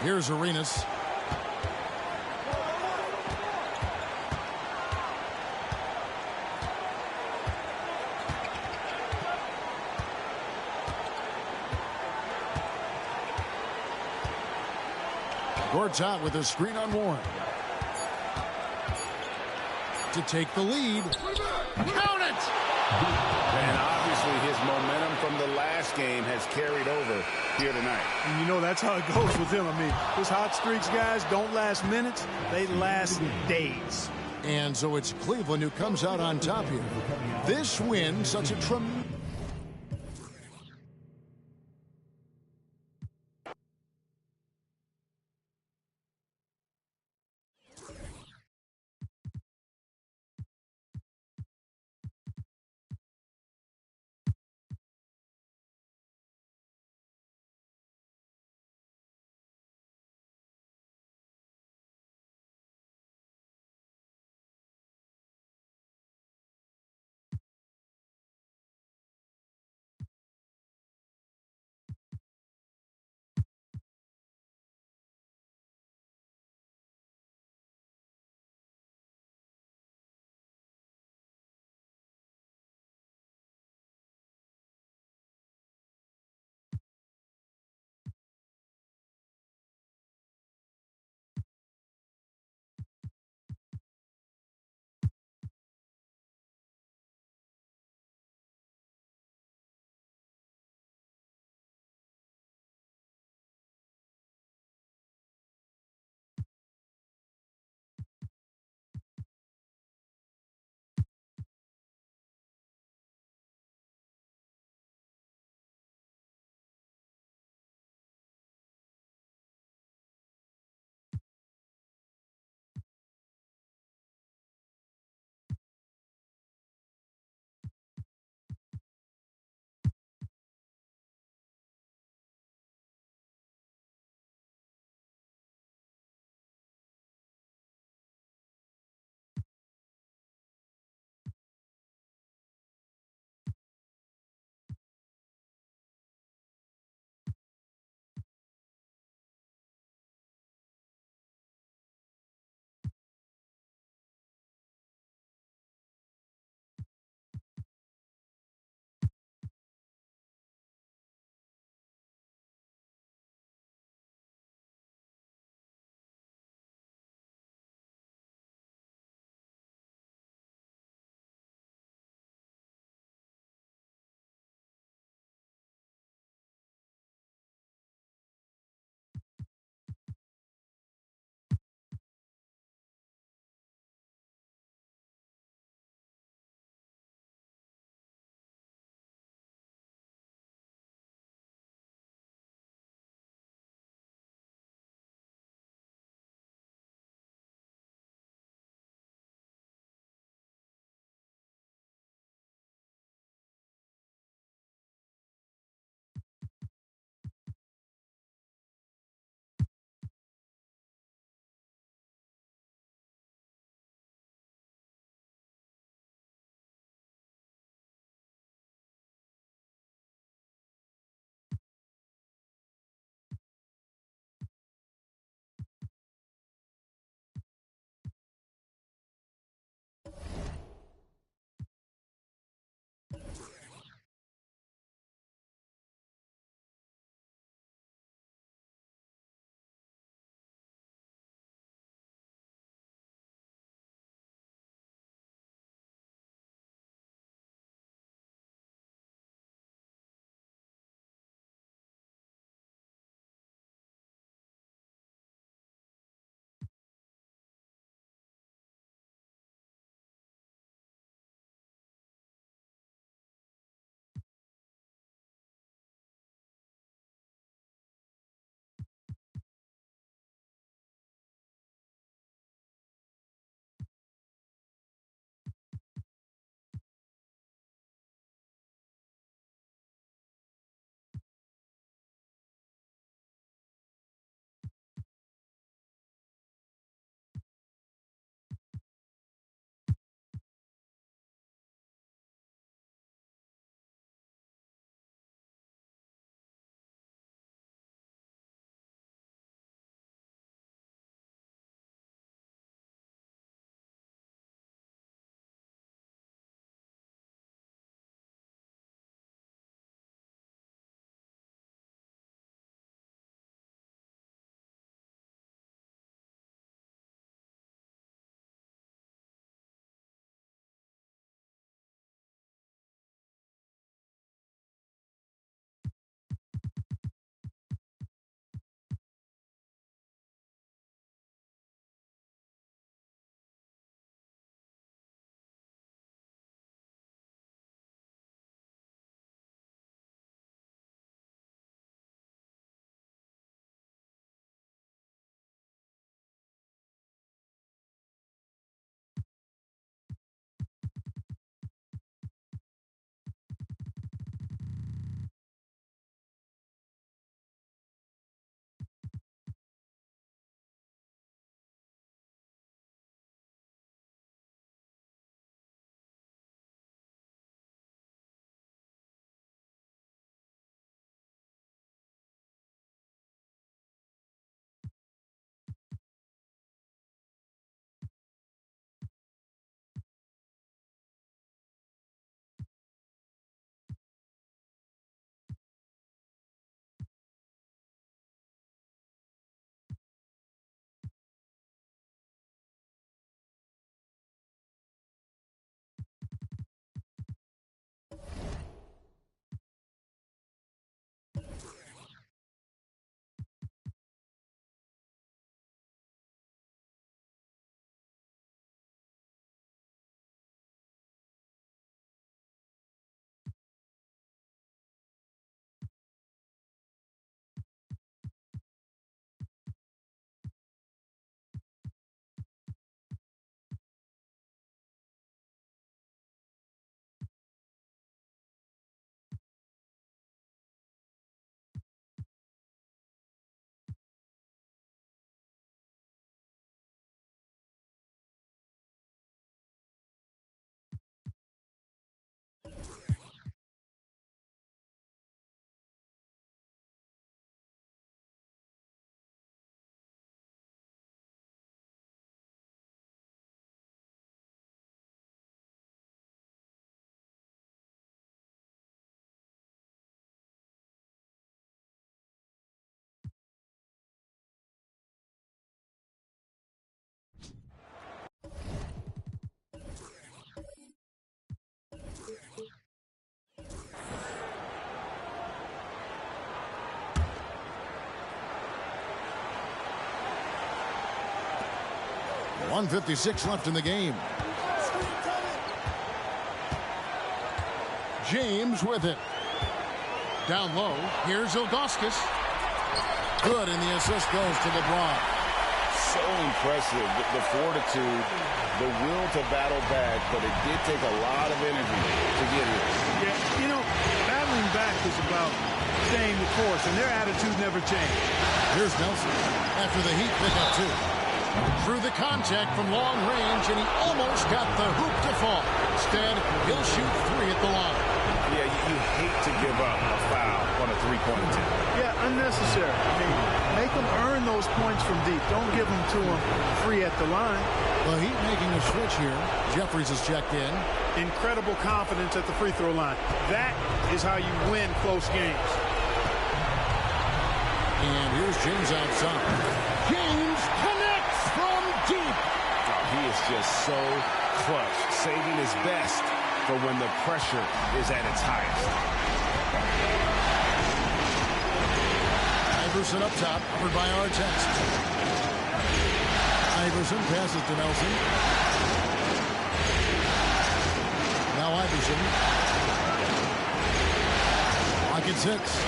Here's Arenas. Gortat with a screen on Warren. To take the lead. Count it! And obviously his momentum from the last game has carried over here tonight. And you know that's how it goes with him. I mean, his hot streaks, guys, don't last minutes. They last days. And so it's Cleveland who comes out on top here. This win, such a tremendous 1:56 left in the game. James with it. Down low. Here's Ilgauskas. Good, and the assist goes to Lebron. So impressive. The fortitude, the will to battle back, but it did take a lot of energy to get here. Yeah, you know, battling back is about staying the course, and their attitude never changed. Here's Nelson after the Heat pick up 2. Through the contact from long range, and he almost got the hoop to fall. Instead, he'll shoot 3 at the line. Yeah, you hate to give up a foul on a three-point attempt. Yeah, unnecessary. I mean, make them earn those points from deep. Don't give them to them free at the line. The Heat making a switch here. Jeffries is checked in. Incredible confidence at the free throw line. That is how you win close games. And here's James outside. James connects from deep. Oh, he is just so clutch, saving his best for when the pressure is at its highest. Iverson up top, covered by our text. Iverson passes to Nelson. Now Iverson. Lock at 6.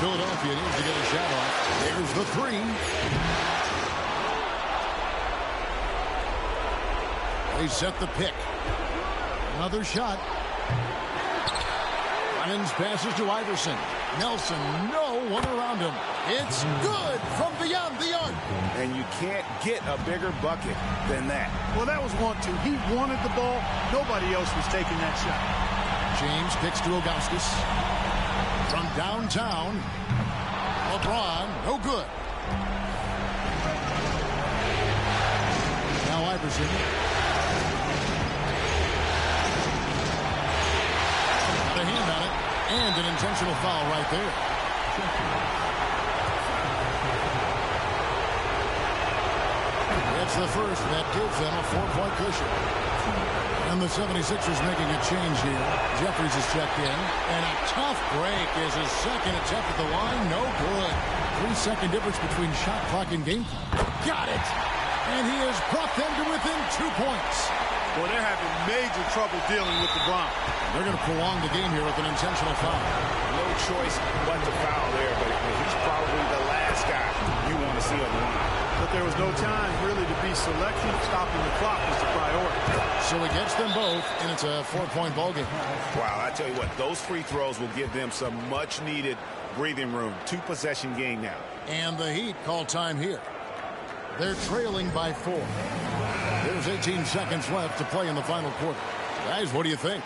Philadelphia needs to get a shot off. There's the 3. They set the pick. Another shot. Clemens passes to Iverson. Nelson, no one around him. It's good from beyond the arc. And you can't get a bigger bucket than that. Well, that was want to. He wanted the ball. Nobody else was taking that shot. James kicks to Ilgauskas. From downtown. LeBron, no good. Now Iverson. Got a hand on it. And an intentional foul right there. It's the first that gives them a 4-point cushion. And the 76ers making a change here. Jeffries is checked in. And a tough break is his second attempt at the line. No good. 3-second difference between shot clock and game clock. Got it. And he has brought them to within 2 points. Well, they're having major trouble dealing with LeBron. They're going to prolong the game here with an intentional foul. No choice but to foul there, but he's probably the last guy you want to see on the line. But there was no time really to be selective. Stopping the clock was the priority. So he gets them both, and it's a 4-point ball game. Wow, I tell you what, those free throws will give them some much-needed breathing room. 2-possession game now. And the Heat call time here. They're trailing by 4. There's 18 seconds left to play in the final quarter. Guys, what do you think?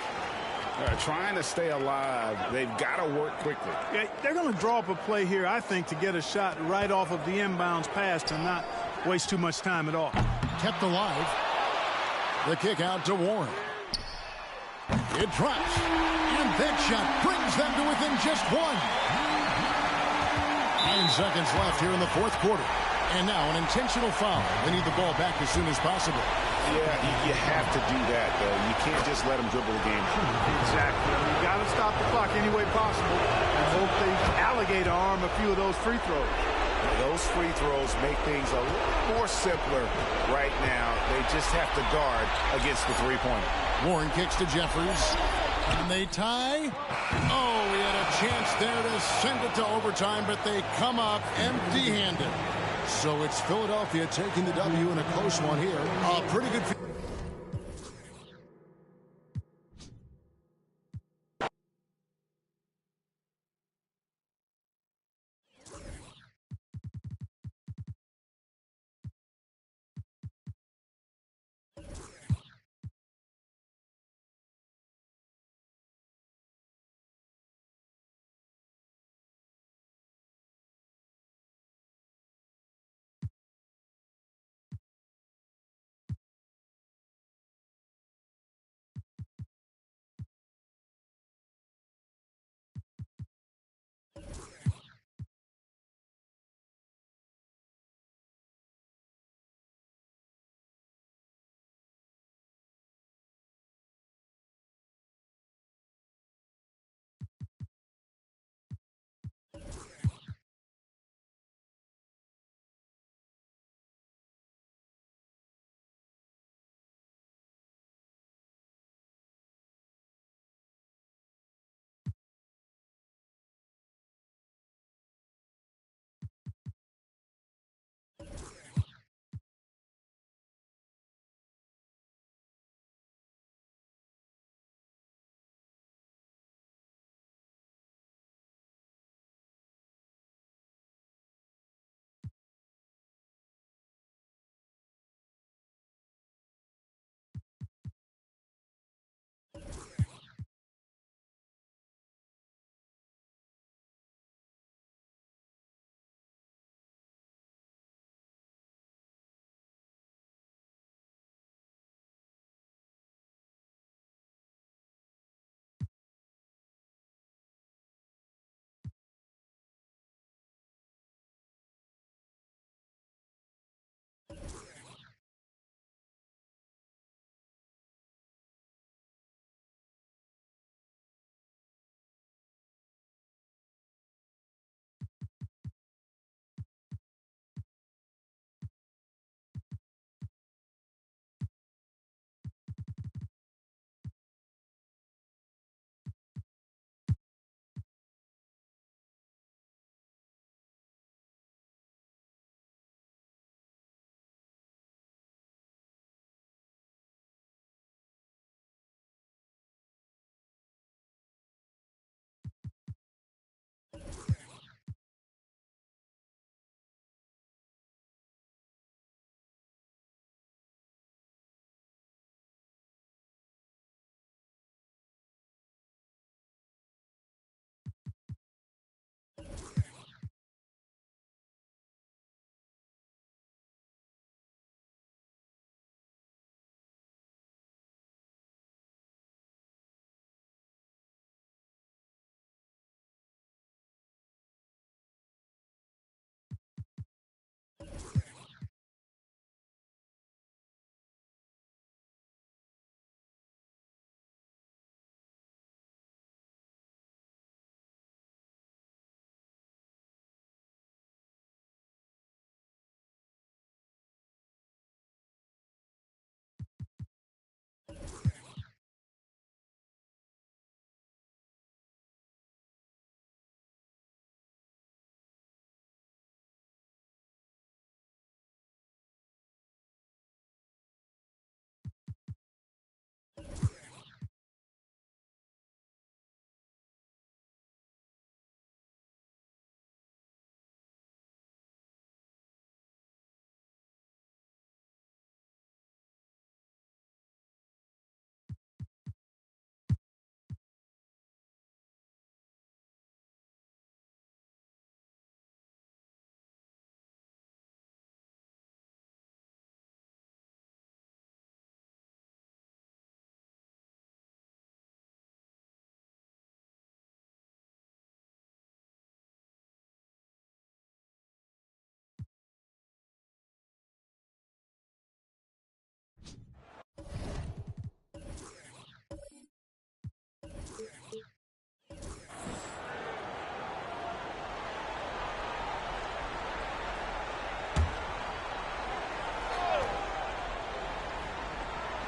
Trying to stay alive. They've got to work quickly. Yeah, they're going to draw up a play here, I think, to get a shot right off of the inbounds pass to not waste too much time at all. Kept alive. The kick out to Warren. It drops. And that shot brings them to within just 1. 9 seconds left here in the fourth quarter. And now an intentional foul. They need the ball back as soon as possible. Yeah, you have to do that, though. You can't just let them dribble the game. Exactly. You got to stop the clock any way possible and hope they alligator arm a few of those free throws. Those free throws make things a little more simpler right now. They just have to guard against the three-pointer. Warren kicks to Jeffries. And they tie. Oh, he had a chance there to send it to overtime, but they come up empty-handed. So it's Philadelphia taking the W in a close one here. A pretty good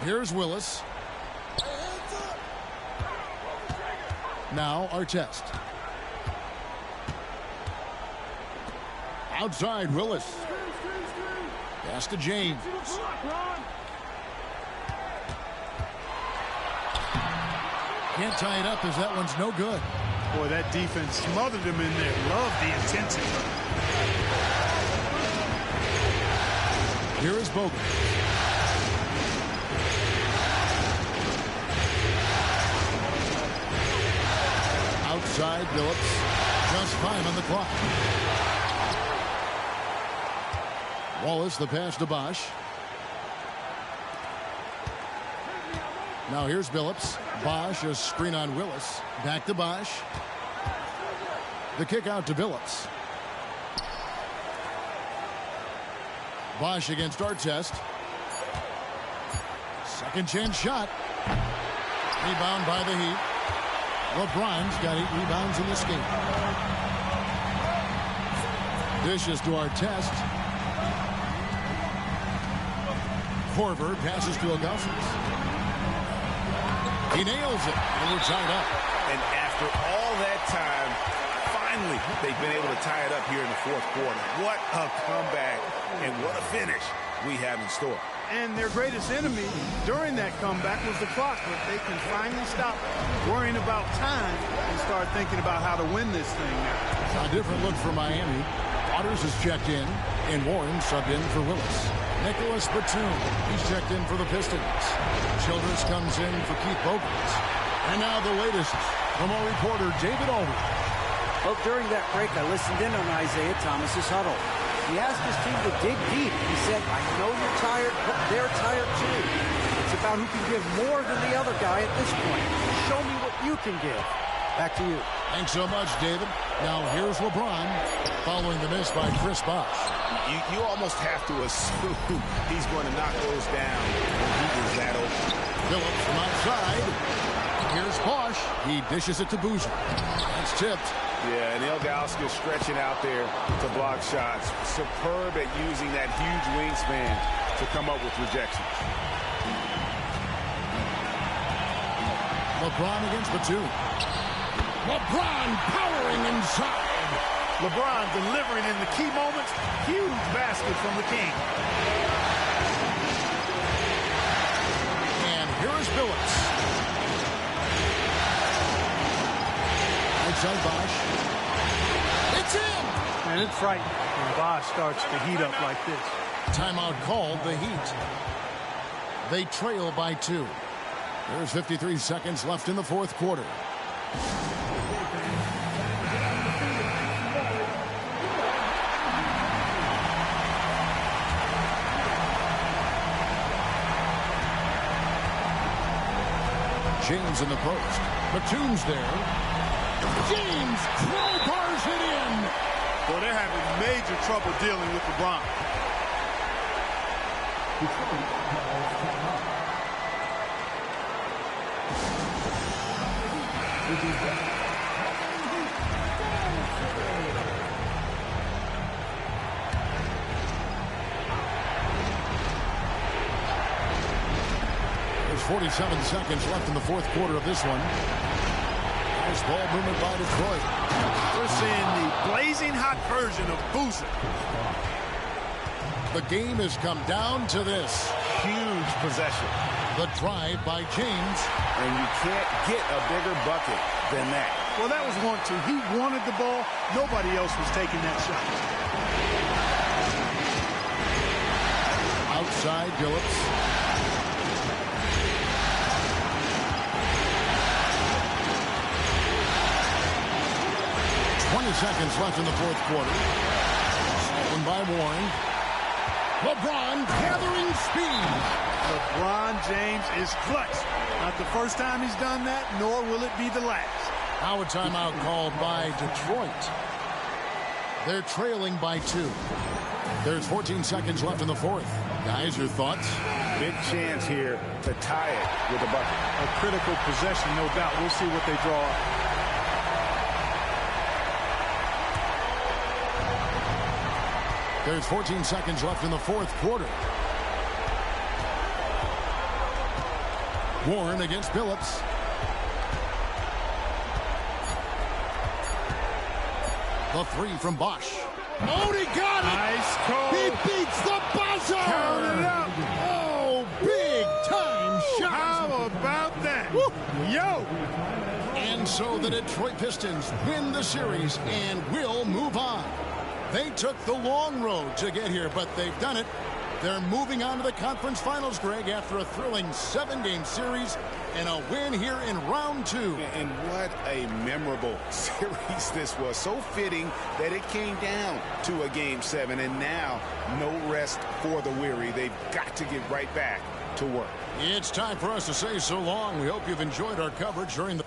Here's Willis. Now Artest. Outside Willis. Pass to James. Can't tie it up as that one's no good. Boy, that defense smothered him in there. Love the intensity. Here is Bogut. Outside Phillips. Just 5 on the clock. Wallace, the pass to Bosch. Now here's Phillips. Bosch, a screen on Willis. Back to Bosch. The kick out to Phillips. Bosch against Artest. Second chance shot. Rebound by the Heat. LeBron's got 8 rebounds in this game. Dishes to Artest. Korver passes to Augustus. He nails it, and we're tied up. And after all that time, finally, they've been able to tie it up here in the fourth quarter. What a comeback, and what a finish we have in store. And their greatest enemy during that comeback was the clock, but they can finally stop worrying about time and start thinking about how to win this thing now. A different look for Miami. Waters is checked in, and Warren subbed in for Willis. Nicholas Batum, he's checked in for the Pistons. Childress comes in for Keith Bogans. And now the latest from our reporter, David Aldridge. Well, during that break, I listened in on Isaiah Thomas's huddle. He asked his team to dig deep. He said, I know you're tired, but they're tired too. It's about who can give more than the other guy at this point. Show me what you can give. Back to you. Thanks so much, David. Now here's LeBron following the miss by Chris Bosh. You almost have to assume he's going to knock those down when he is that open. Phillips from outside. Here's Bosh. He dishes it to Boozer. That's tipped. Yeah, and Ilgauskas stretching out there to block shots. Superb at using that huge wingspan to come up with rejections. LeBron against Batum. LeBron powering inside. LeBron delivering in the key moments. Huge basket from the King. And here is Phillips. Outside Bosh. It's in! And it's frightening when Bosh starts to heat up like this. Timeout called, the Heat. They trail by 2. There's 53 seconds left in the fourth quarter. James in the post. Batum's there. James crowbars it in. Well, they're having major trouble dealing with LeBron. There's 47 seconds left in the fourth quarter of this one. Nice ball movement by Detroit. We're seeing the blazing hot version of Boozer. The game has come down to this. Huge possession. The drive by James. And you can't get a bigger bucket than that. Well, that was 1-2. He wanted the ball. Nobody else was taking that shot. Outside Phillips. Seconds left in the fourth quarter. Stolen by Warren. LeBron gathering speed. LeBron James is clutch. Not the first time he's done that, nor will it be the last. Now a timeout called by Detroit. They're trailing by 2. There's 14 seconds left in the fourth. Guys, your thoughts? Big chance here to tie it with a bucket. A critical possession, no doubt. We'll see what they draw up. There's 14 seconds left in the fourth quarter. Warren against Phillips. The three from Bosch. Oh, he got it! Nice call. He beats the buzzer! Count it up. Oh, big time shot! How about that? Woo. Yo! And so the Detroit Pistons win the series and will move on. They took the long road to get here, but they've done it. They're moving on to the conference finals, Greg, after a thrilling 7-game series and a win here in round 2. And what a memorable series this was. So fitting that it came down to a Game 7, and now no rest for the weary. They've got to get right back to work. It's time for us to say so long. We hope you've enjoyed our coverage during the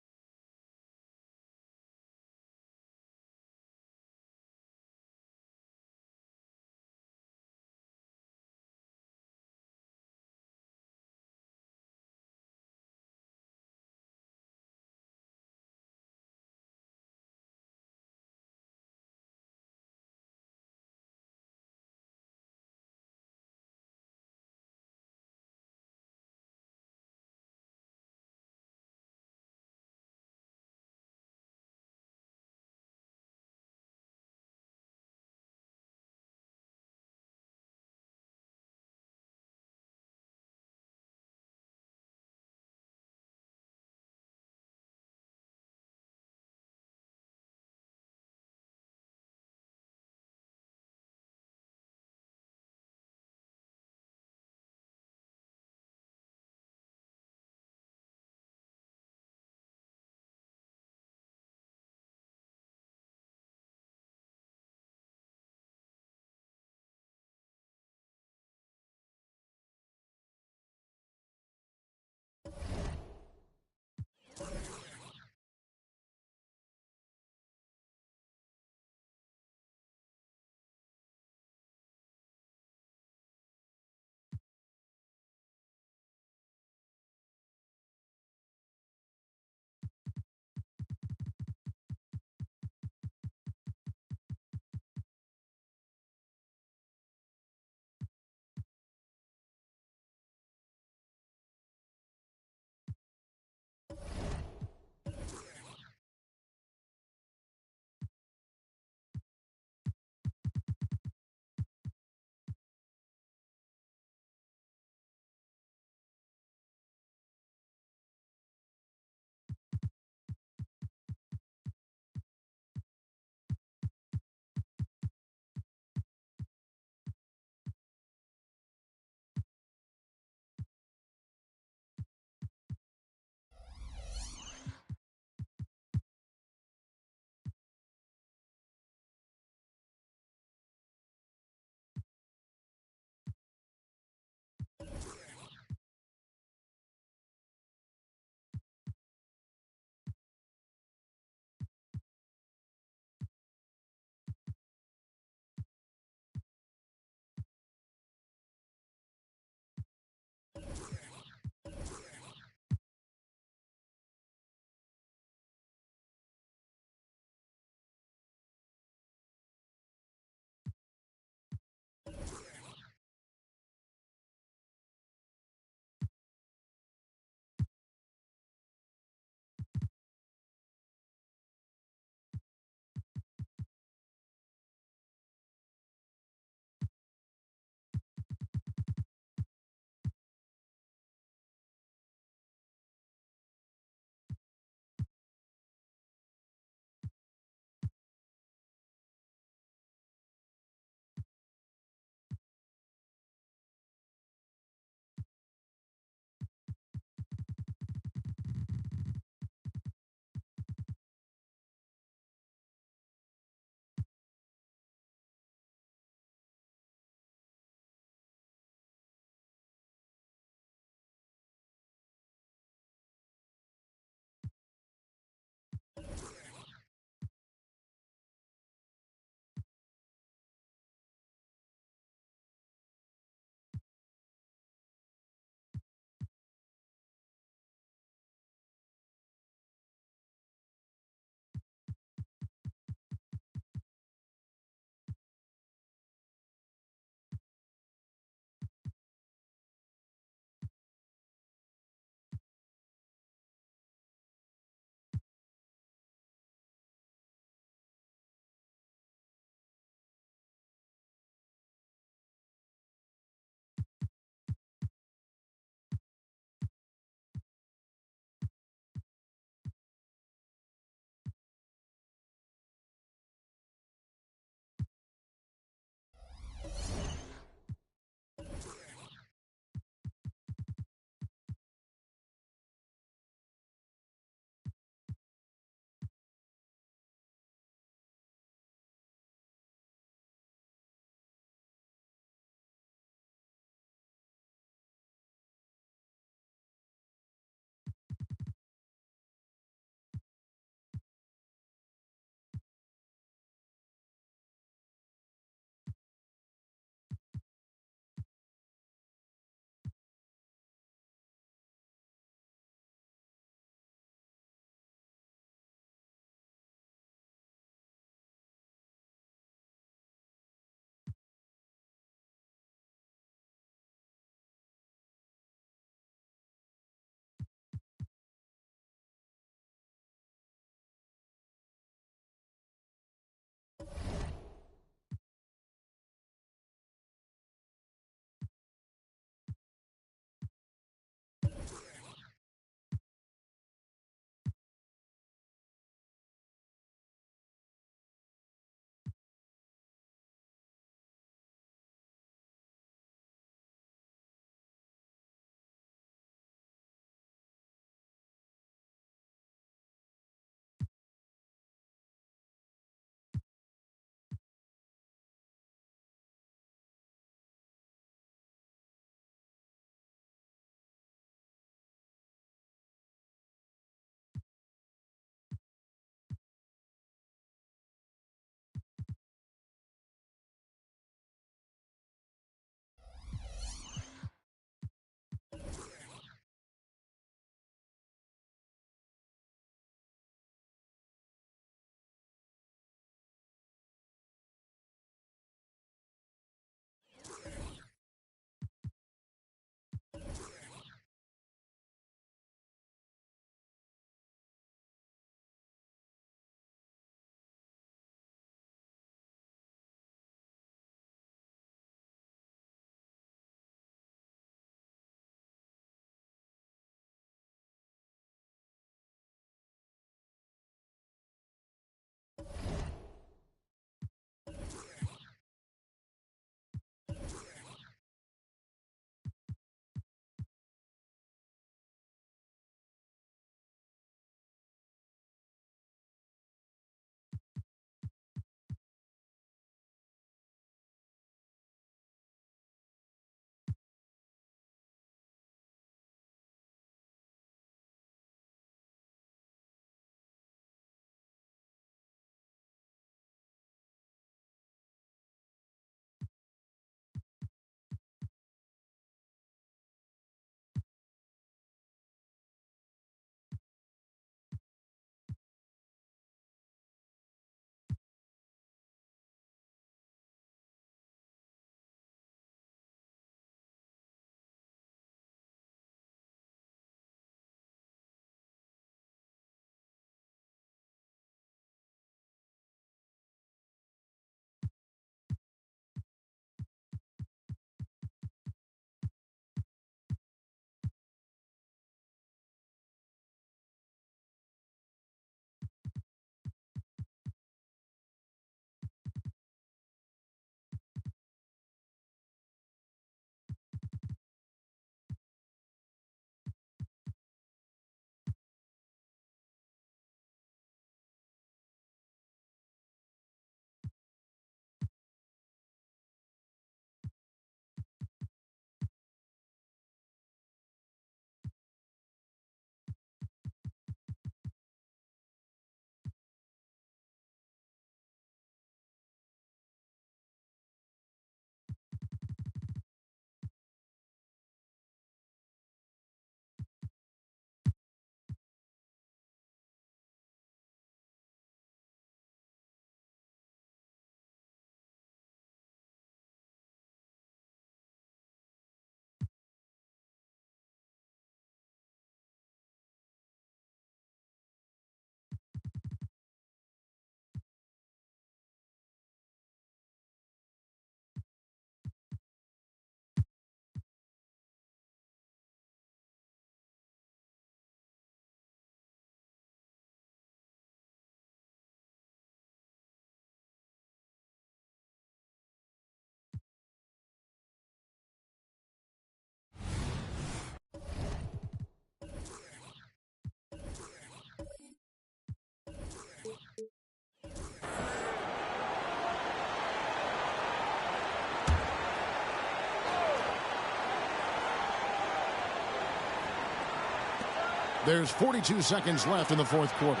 There's 42 seconds left in the fourth quarter.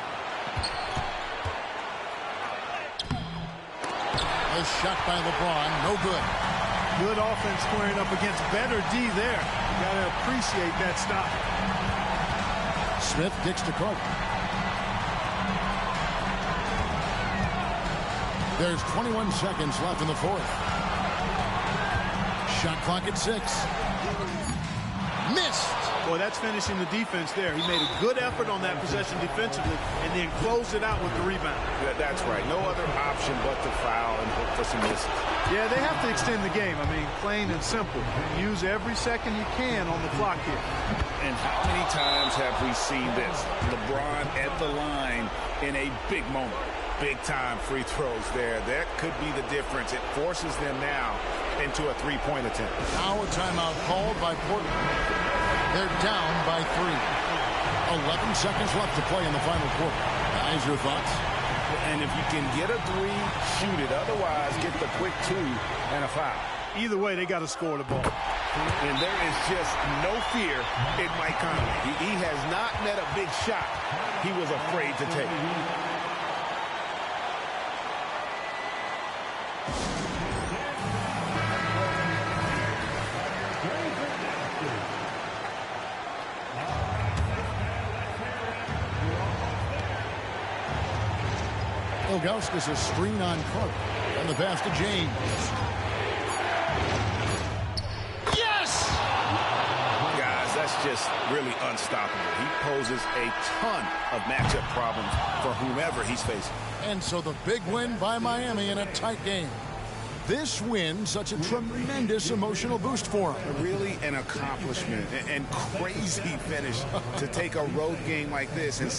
A shot by Lebron, no good. Good offense squaring up against better D there. You got to appreciate that stop. Smith kicks to Cook. There's 21 seconds left in the fourth. Shot clock at 6. Missed. Boy, that's finishing the defense there. He made a good effort on that possession defensively and then closed it out with the rebound. That's right. No other option but to foul and hope for some misses. Yeah, they have to extend the game. I mean, plain and simple. Use every second you can on the clock here. And how many times have we seen this? LeBron at the line in a big moment. Big-time free throws there. That could be the difference. It forces them now into a three-point attempt. Now a timeout called by Portland. They're down by 3. 11 seconds left to play in the final quarter. Guys, your thoughts? And if you can get a 3, shoot it. Otherwise, get the quick 2 and a foul. Either way, they got to score the ball. And there is just no fear in Mike Conley. He has not met a big shot he was afraid to take. Ilgauskas a screen on Cook. And the pass to James. Yes! Guys, that's just really unstoppable. He poses a ton of matchup problems for whomever he's facing. And so the big win by Miami in a tight game. This win, such a tremendous emotional boost for him. Really an accomplishment and crazy finish to take a road game like this and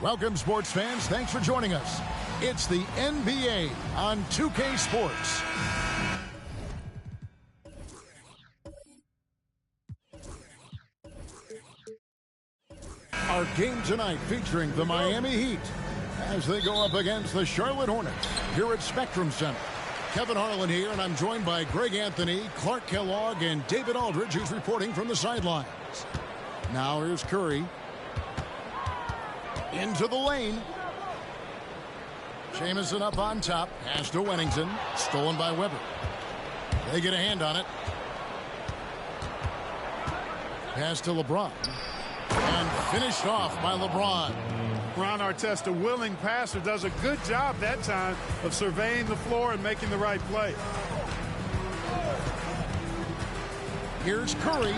Welcome, sports fans. Thanks for joining us. It's the NBA on 2K Sports. Our game tonight featuring the Miami Heat as they go up against the Charlotte Hornets here at Spectrum Center. Kevin Harlan here, and I'm joined by Greg Anthony, Clark Kellogg, and David Aldridge, who's reporting from the sidelines. Now here's Curry. Into the lane. Jamison up on top. Pass to Wennington. Stolen by Weber. They get a hand on it. Pass to LeBron. And finished off by LeBron. Ron Artest, a willing passer, does a good job that time of surveying the floor and making the right play. Here's Curry.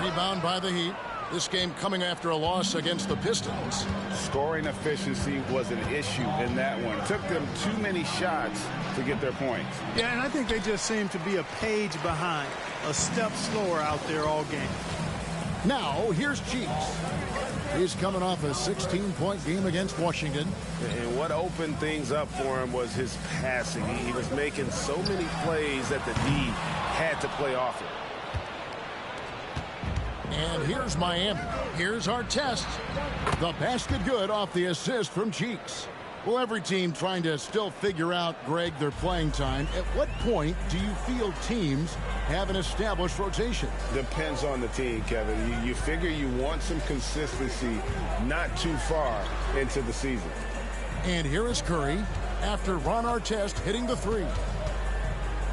Rebound by the Heat. This game coming after a loss against the Pistons. Scoring efficiency was an issue in that one. Took them too many shots to get their points. Yeah, and I think they just seem to be a page behind, a step slower out there all game. Now, here's Cheeks. He's coming off a 16-point game against Washington. And what opened things up for him was his passing. He was making so many plays that the D had to play off it. And here's Miami. Here's our test. The basket good off the assist from Cheeks. Well, every team trying to still figure out, Greg, their playing time. At what point do you feel teams have an established rotation? Depends on the team, Kevin. You figure you want some consistency not too far into the season. And here is Curry after Ron Artest hitting the three.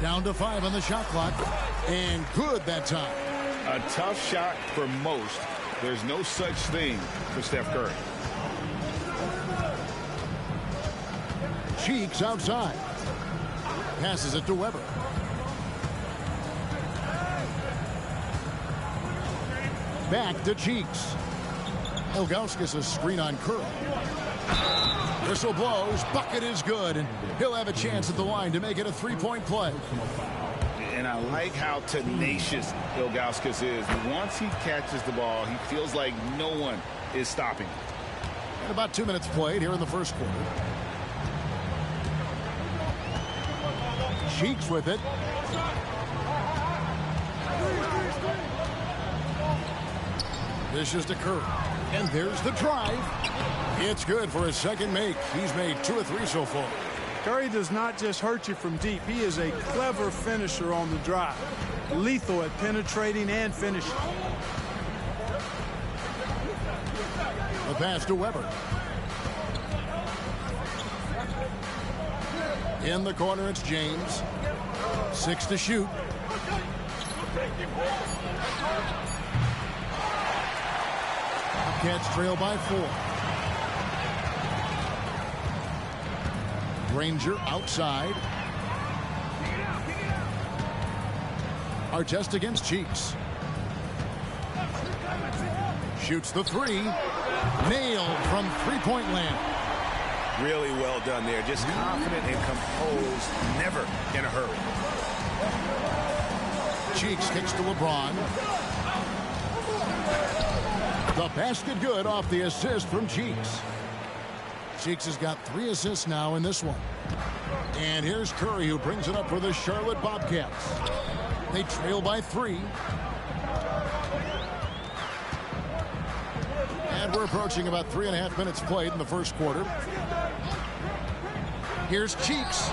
Down to 5 on the shot clock. And good that time. A tough shot for most. There's no such thing for Steph Curry. Cheeks outside. Passes it to Weber. Back to Cheeks. Ilgauskas a screen on Curry. Whistle blows. Bucket is good. And he'll have a chance at the line to make it a three-point play. And I like how tenacious Ilgauskas is. Once he catches the ball, he feels like no one is stopping him. And about 2 minutes played here in the first quarter. Cheeks with it. Dishes to Curry. And there's the drive. It's good for his second make. He's made 2 of 3 so far. Curry does not just hurt you from deep. He is a clever finisher on the drive. Lethal at penetrating and finishing. The pass to Weber. In the corner, it's James. 6 to shoot. Cats trail by 4. Granger outside. Artest against Cheeks. Shoots the three. Nailed from three-point land. Really well done there. Just confident and composed, never in a hurry. Cheeks kicks to LeBron. The basket good off the assist from Cheeks. Cheeks has got 3 assists now in this one. And here's Curry, who brings it up for the Charlotte Bobcats. They trail by 3. And we're approaching about 3.5 minutes played in the first quarter. Here's Cheeks.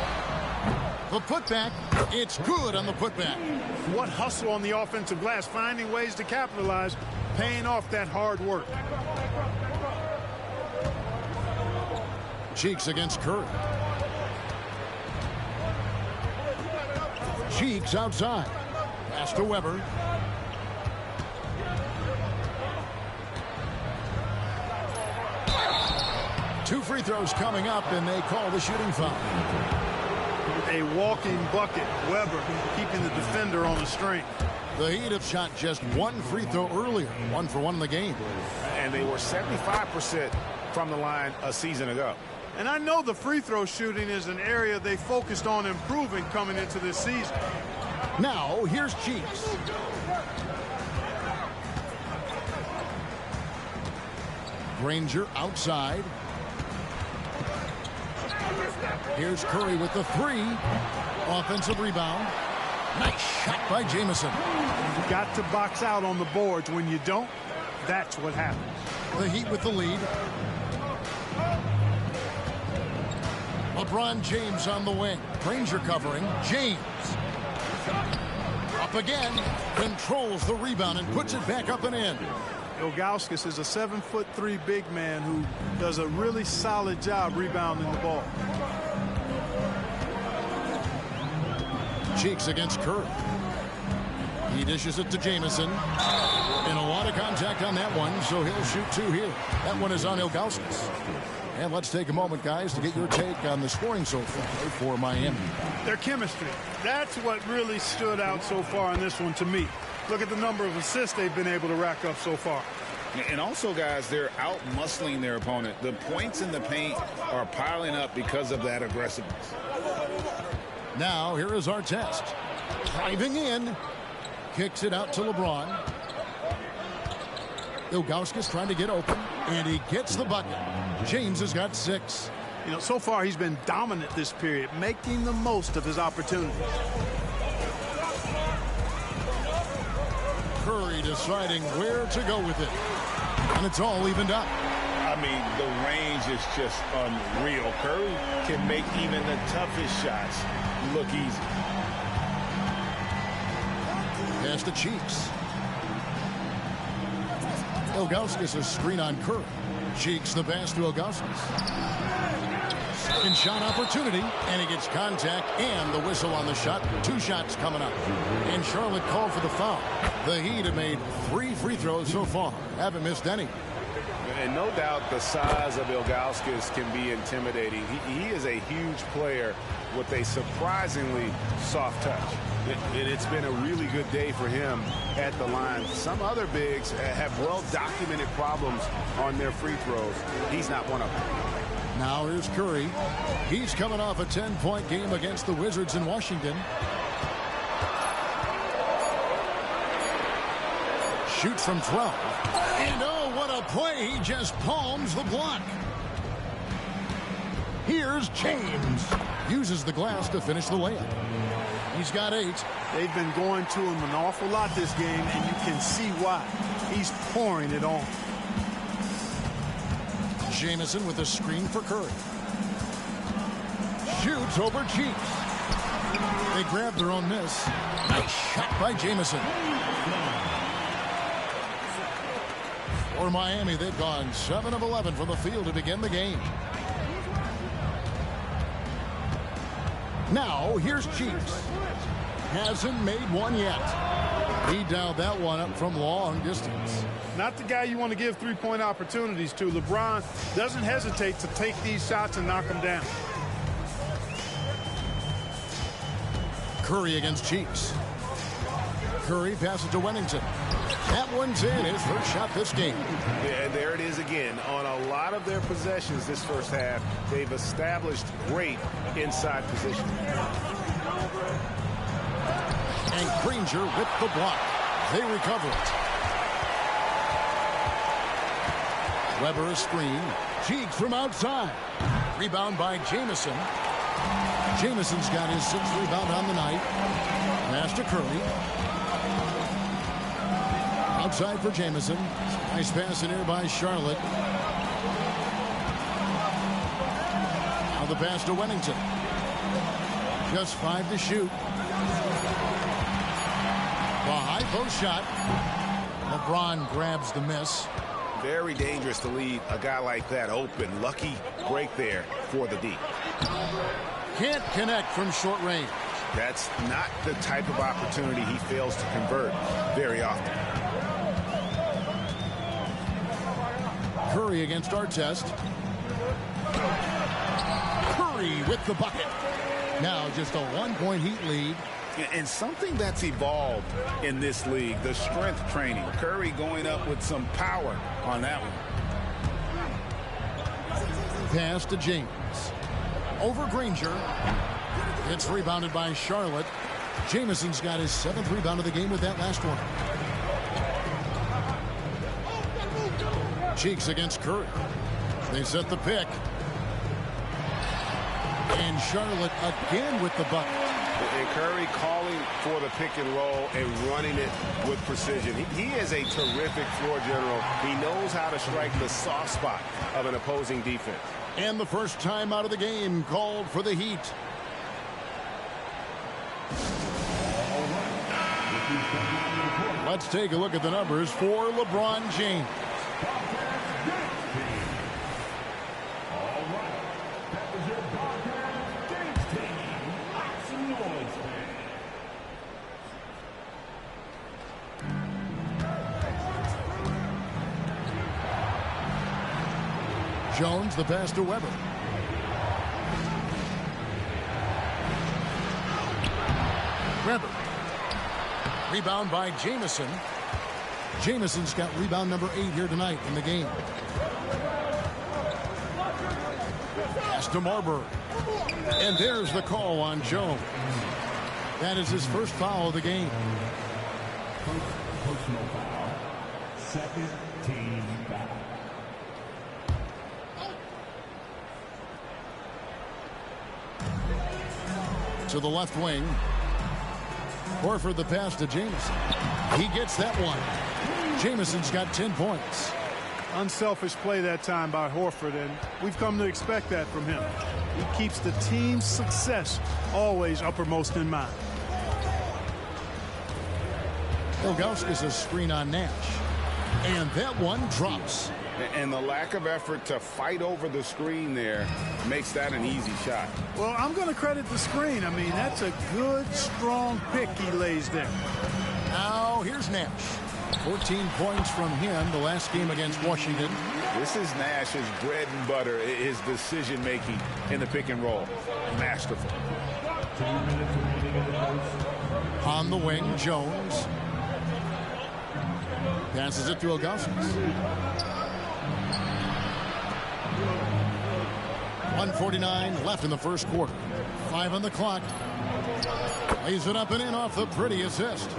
The putback. It's good on the putback. What hustle on the offensive glass, finding ways to capitalize, paying off that hard work. Cheeks against Curry. Cheeks outside. Pass to Weber. Two free throws coming up, and they call the shooting foul. A walking bucket. Weber keeping the defender on the string. The Heat have shot just 1 free throw earlier. 1 for 1 in the game. And they were 75% from the line a season ago. And I know the free throw shooting is an area they focused on improving coming into this season. Now, here's Cheeks. Granger outside. Here's Curry with the three. Offensive rebound. Nice shot by Jamison. You've got to box out on the boards. When you don't, that's what happens. The Heat with the lead. LeBron James on the wing. Granger covering. James. Up again. Controls the rebound and puts it back up and in. Ilgauskas is a 7'3" big man who does a really solid job rebounding the ball. Cheeks against Curry. He dishes it to Jamison. And a lot of contact on that one, so he'll shoot two here. That one is on Ilgauskas. And let's take a moment, guys, to get your take on the scoring so far for Miami. Their chemistry. That's what really stood out so far in this one to me. Look at the number of assists they've been able to rack up so far. And also, guys, they're out-muscling their opponent. The points in the paint are piling up because of that aggressiveness. Now, here is our test. Driving in. Kicks it out to LeBron. Ilgauskas trying to get open. And he gets the bucket. James has got 6. You know, so far he's been dominant this period, making the most of his opportunities. Curry deciding where to go with it. And it's all evened up. I mean, the range is just unreal. Curry can make even the toughest shots look easy. Pass to Cheeks. Ilgauskas a screen on Curry. Cheeks the pass to Ilgauskas. Second shot opportunity, and he gets contact and the whistle on the shot. 2 shots coming up. And Charlotte called for the foul. The Heat have made 3 free throws so far. Haven't missed any. And no doubt the size of Ilgauskas can be intimidating. He is a huge player with a surprisingly soft touch. It's been a really good day for him at the line. Some other bigs have well-documented problems on their free throws. He's not one of them. Now here's Curry. He's coming off a 10-point game against the Wizards in Washington. Shoots from 12. And oh, what a play. He just palms the block. Here's James. Uses the glass to finish the layup. He's got 8. They've been going to him an awful lot this game, and you can see why. He's pouring it on. Jamison with a screen for Curry. Shoots over Cheeks. They grab their own miss. Nice shot by Jamison. For Miami, they've gone 7 of 11 from the field to begin the game. Now, here's Cheeks. Hasn't made one yet. He dialed that one up from long distance. Not the guy you want to give three-point opportunities to. LeBron doesn't hesitate to take these shots and knock them down. Curry against Cheeks. Curry passes to Wennington. That one's in. His first shot this game. Yeah, there it is again. On a lot of their possessions this first half, they've established great inside position. And Granger with the block. They recover it. Weber a screen. Cheeks from outside. Rebound by Jamison. Jamison's got his 6th rebound on the night. Pass to Curry. Outside for Jamison. Nice pass in here by Charlotte. Now the pass to Wennington. Just 5 to shoot. The high post shot. LeBron grabs the miss. Very dangerous to leave a guy like that open. Lucky break there for the D. Can't connect from short range. That's not the type of opportunity he fails to convert very often. Curry against Artest. Curry with the bucket. Now just a 1-point Heat lead. And something that's evolved in this league, the strength training. Curry going up with some power on that one. Pass to James. Over Granger. It's rebounded by Charlotte. Jamison's got his 7th rebound of the game with that last one. Cheeks against Curry. They set the pick. And Charlotte again with the bucket. And Curry calling for the pick and roll and running it with precision. He is a terrific floor general. He knows how to strike the soft spot of an opposing defense. And the first time out of the game called for the Heat. Let's take a look at the numbers for LeBron James. Jones, the pass to Weber. Weber. Rebound by Jamison. Jamison's got rebound number 8 here tonight in the game. Pass to Marbury. And there's the call on Jones. That is his first foul of the game. Personal foul. Second team foul. To the left wing. Horford the pass to Jamison. He gets that one. Jamison's got 10 points. Unselfish play that time by Horford, and we've come to expect that from him. He keeps the team's success always uppermost in mind. Ilgauskas a screen on Nash. And that one drops. And the lack of effort to fight over the screen there makes that an easy shot. Well, I'm going to credit the screen. I mean, that's a good, strong pick he lays there. Now, here's Nash. 14 points from him the last game against Washington. This is Nash's bread and butter, his decision-making in the pick and roll. Masterful. 2 minutes remaining in the first. On the wing, Jones. Passes it to Ilgauskas. 1:49 left in the first quarter. 5 on the clock. Lays it up and in off the pretty assist.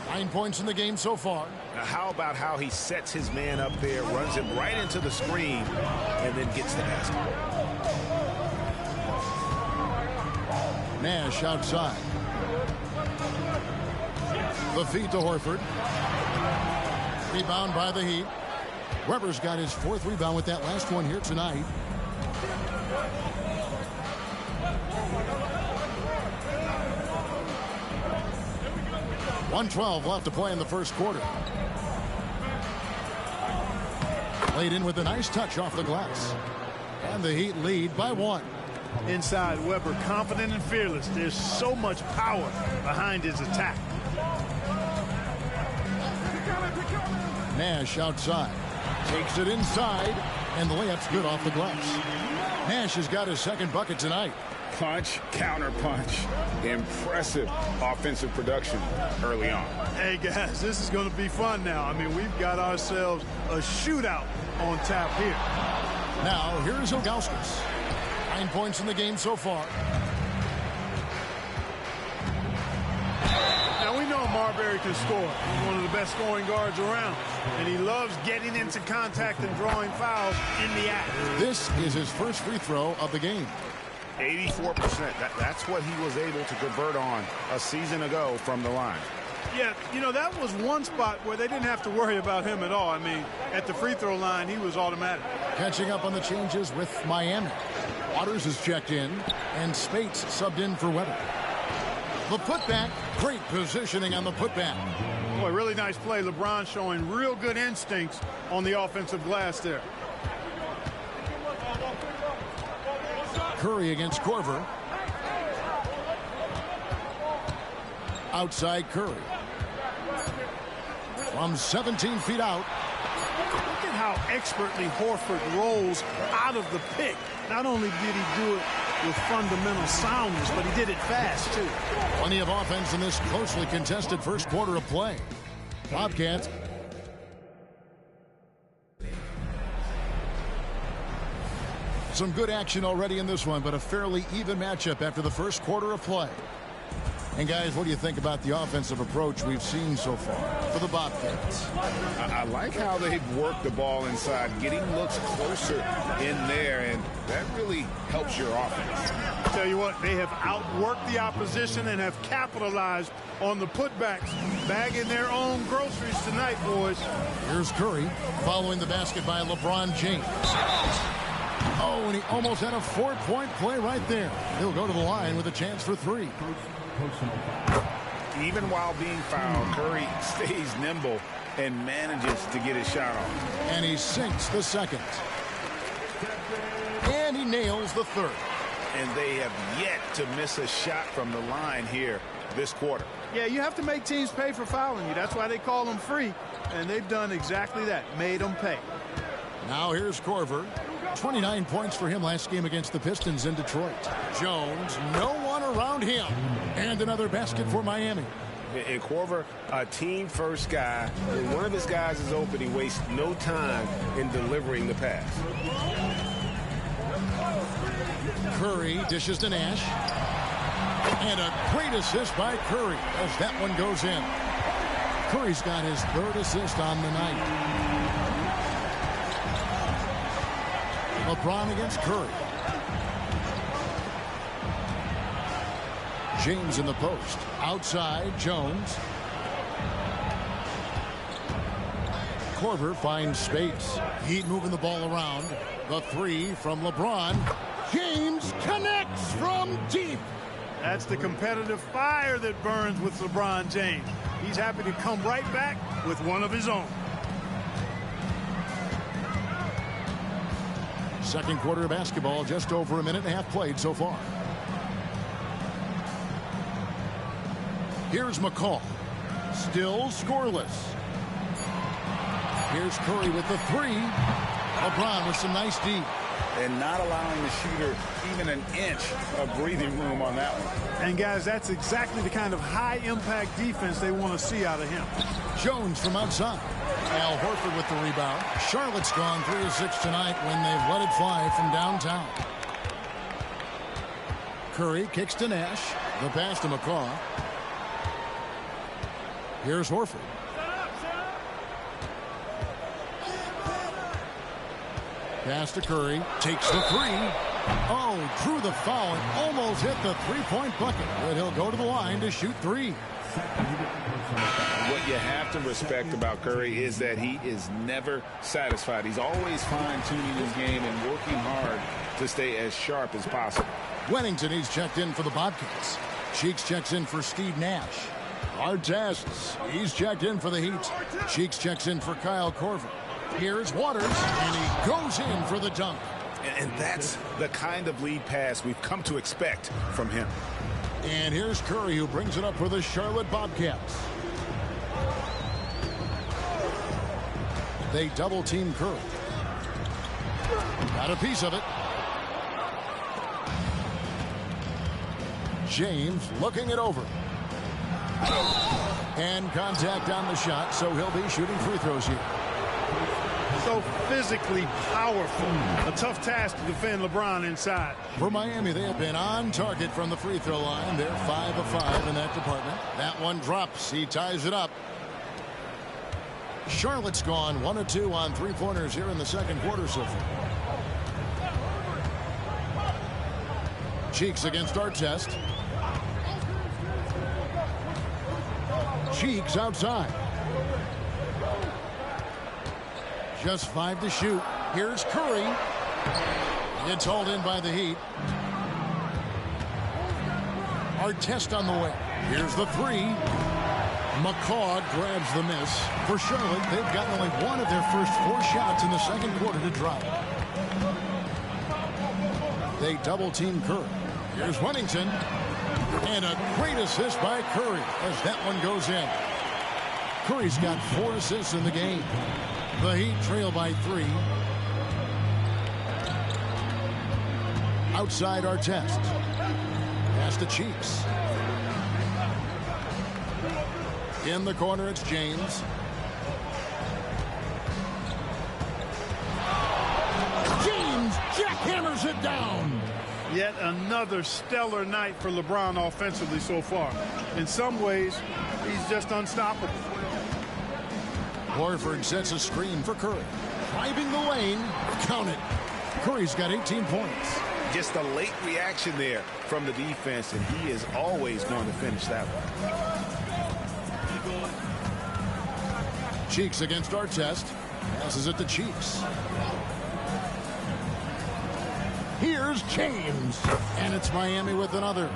9 points in the game so far. Now, how about how he sets his man up there, runs him right into the screen, and then gets the basket. Nash outside. The feed to Horford. Rebound by the Heat. Weber's got his 4th rebound with that last one here tonight. .112 left to play in the first quarter. Laid in with a nice touch off the glass. And the Heat lead by 1. Inside, Weber confident and fearless. There's so much power behind his attack. Nash outside. Takes it inside. And the layup's good off the glass. Nash has got his 2nd bucket tonight. Punch, counter punch. Impressive offensive production early on. Hey, guys, this is going to be fun now. I mean, we've got ourselves a shootout on tap here. Now, here's Ilgauskas. 9 points in the game so far. Now, we know Marbury can score. He's one of the best scoring guards around. And he loves getting into contact and drawing fouls in the act. This is his first free throw of the game. 84%. That's what he was able to convert on a season ago from the line. Yeah, you know, that was one spot where they didn't have to worry about him at all. I mean, at the free throw line, he was automatic. Catching up on the changes with Miami. Waters is checked in, and Spates subbed in for Weber. The putback, great positioning on the putback. Boy, really nice play. LeBron showing real good instincts on the offensive glass there. Curry against Korver. Outside Curry. From 17 feet out. Look at how expertly Horford rolls out of the pick. Not only did he do it with fundamental soundness, but he did it fast, too. Plenty of offense in this closely contested first quarter of play. Bobcats. Some good action already in this one, but a fairly even matchup after the first quarter of play. And guys, what do you think about the offensive approach we've seen so far for the Bobcats? I like how they've worked the ball inside, getting looks closer in there, and that really helps your offense. Tell you what, they have outworked the opposition and have capitalized on the putbacks, bagging their own groceries tonight, boys. Here's Curry following the basket by LeBron James. Oh, and he almost had a 4-point play right there. He'll go to the line with a chance for 3. Even while being fouled, Curry stays nimble and manages to get his shot off. And he sinks the second. And he nails the third. And they have yet to miss a shot from the line here this quarter. Yeah, you have to make teams pay for fouling you. That's why they call them free. And they've done exactly that, made them pay. Now here's Korver. 29 points for him last game against the Pistons in Detroit. Jones, no one around him. And another basket for Miami. And Korver, a team-first guy. When one of his guys is open, he wastes no time in delivering the pass. Curry dishes to Nash. And a great assist by Curry as that one goes in. Curry's got his 3rd assist on the night. LeBron against Curry. James in the post. Outside, Jones. Korver finds space. Heat moving the ball around. The 3 from LeBron. James connects from deep. That's the competitive fire that burns with LeBron James. He's happy to come right back with one of his own. Second quarter of basketball, just over a minute and a half played so far. Here's McCall. Still scoreless. Here's Curry with the 3. LeBron with some nice D. And not allowing the shooter even an inch of breathing room on that one. And, guys, that's exactly the kind of high-impact defense they want to see out of him. Jones from outside. Al Horford with the rebound. Charlotte's gone 3 of 6 tonight when they've let it fly from downtown. Curry kicks to Nash. The pass to McCaw. Here's Horford. Pass to Curry. Takes the 3. Oh, drew the foul and almost hit the 3-point bucket. But he'll go to the line to shoot 3. What you have to respect about Curry is that he is never satisfied. He's always fine-tuning his game and working hard to stay as sharp as possible. Wennington, he's checked in for the Bobcats. Cheeks checks in for Steve Nash. Artests, he's checked in for the Heat. Cheeks checks in for Kyle Korver. Here's Waters, and he goes in for the dunk. And that's the kind of lead pass we've come to expect from him. And here's Curry, who brings it up for the Charlotte Bobcats. They double-team Curry. Got a piece of it. James looking it over. And contact on the shot, so he'll be shooting free throws here. So physically powerful. A tough task to defend LeBron inside. For Miami, they have been on target from the free throw line. They're 5 of 5 in that department. That one drops. He ties it up. Charlotte's gone 1 of 2 on 3-pointers here in the second quarter so far. Cheeks against Artest. Cheeks outside. Just 5 to shoot. Here's Curry. Gets hauled in by the Heat. Artest on the way. Here's the 3. McCaw grabs the miss. For Charlotte, they've gotten only 1 of their first 4 shots in the second quarter to drop. They double-team Curry. Here's Wennington. And a great assist by Curry as that one goes in. Curry's got 4 assists in the game. The Heat trail by 3. Outside Artest. Pass to Cheeks. In the corner, it's James. James jackhammers it down. Yet another stellar night for LeBron offensively so far. In some ways, he's just unstoppable. Horford sets a screen for Curry. Driving the lane. Count it. Curry's got 18 points. Just a late reaction there from the defense, and he is always going to finish that one. Cheeks against Artest. Passes it to Cheeks. Here's James. And it's Miami with another.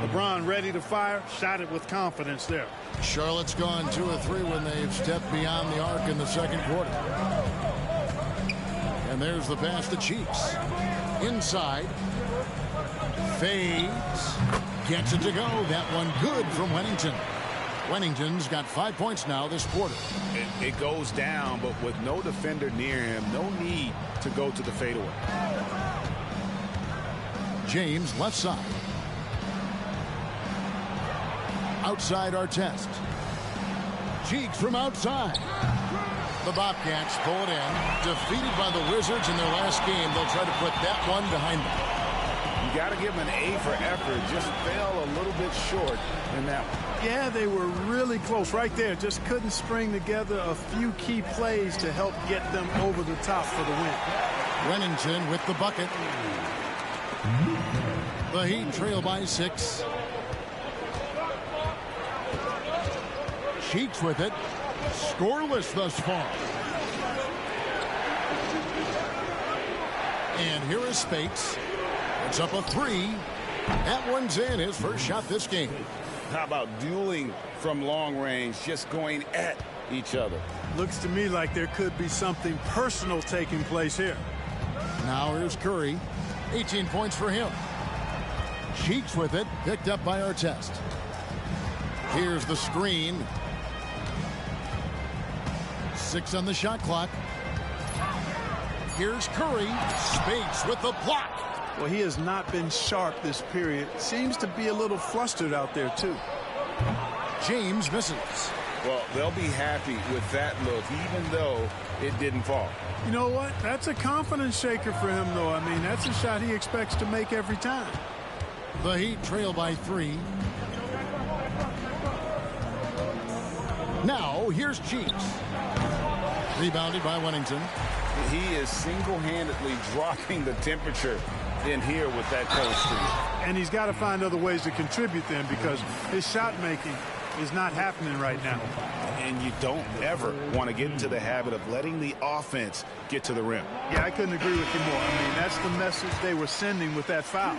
LeBron ready to fire. Shot it with confidence there. Charlotte's gone 2 of 3 when they've stepped beyond the arc in the second quarter. And there's the pass to Cheeks. Inside. Fades. Gets it to go. That one good from Wennington. Wennington's got 5 points now this quarter. It goes down, but with no defender near him, no need to go to the fadeaway. James left side. Outside Artest. Cheeks from outside. The Bobcats pull it in. Defeated by the Wizards in their last game. They'll try to put that one behind them. You got to give them an A for effort. Just fell a little bit short in that one. Yeah, they were really close right there. Just couldn't string together a few key plays to help get them over the top for the win. Wennington with the bucket. The Heat trail by 6. Cheeks with it. Scoreless thus far. And here is Spates. It's up a 3. That one's in. His first shot this game. How about dueling from long range, just going at each other? Looks to me like there could be something personal taking place here. Now here's Curry. 18 points for him. Cheeks with it. Picked up by Artest. Here's the screen. 6 on the shot clock. Here's Curry. Spates with the block. Well, he has not been sharp this period. Seems to be a little flustered out there, too. James misses. Well, they'll be happy with that look, even though it didn't fall. You know what? That's a confidence shaker for him, though. I mean, that's a shot he expects to make every time. The Heat trail by 3. Now, here's Cheeks. Rebounded by Wennington. He is single-handedly dropping the temperature in here with that cold streak. And he's got to find other ways to contribute then, because his shot making is not happening right now. And you don't ever want to get into the habit of letting the offense get to the rim. Yeah, I couldn't agree with you more. I mean, that's the message they were sending with that foul.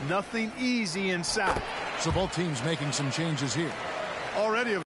Nothing easy inside. So both teams making some changes here. Already a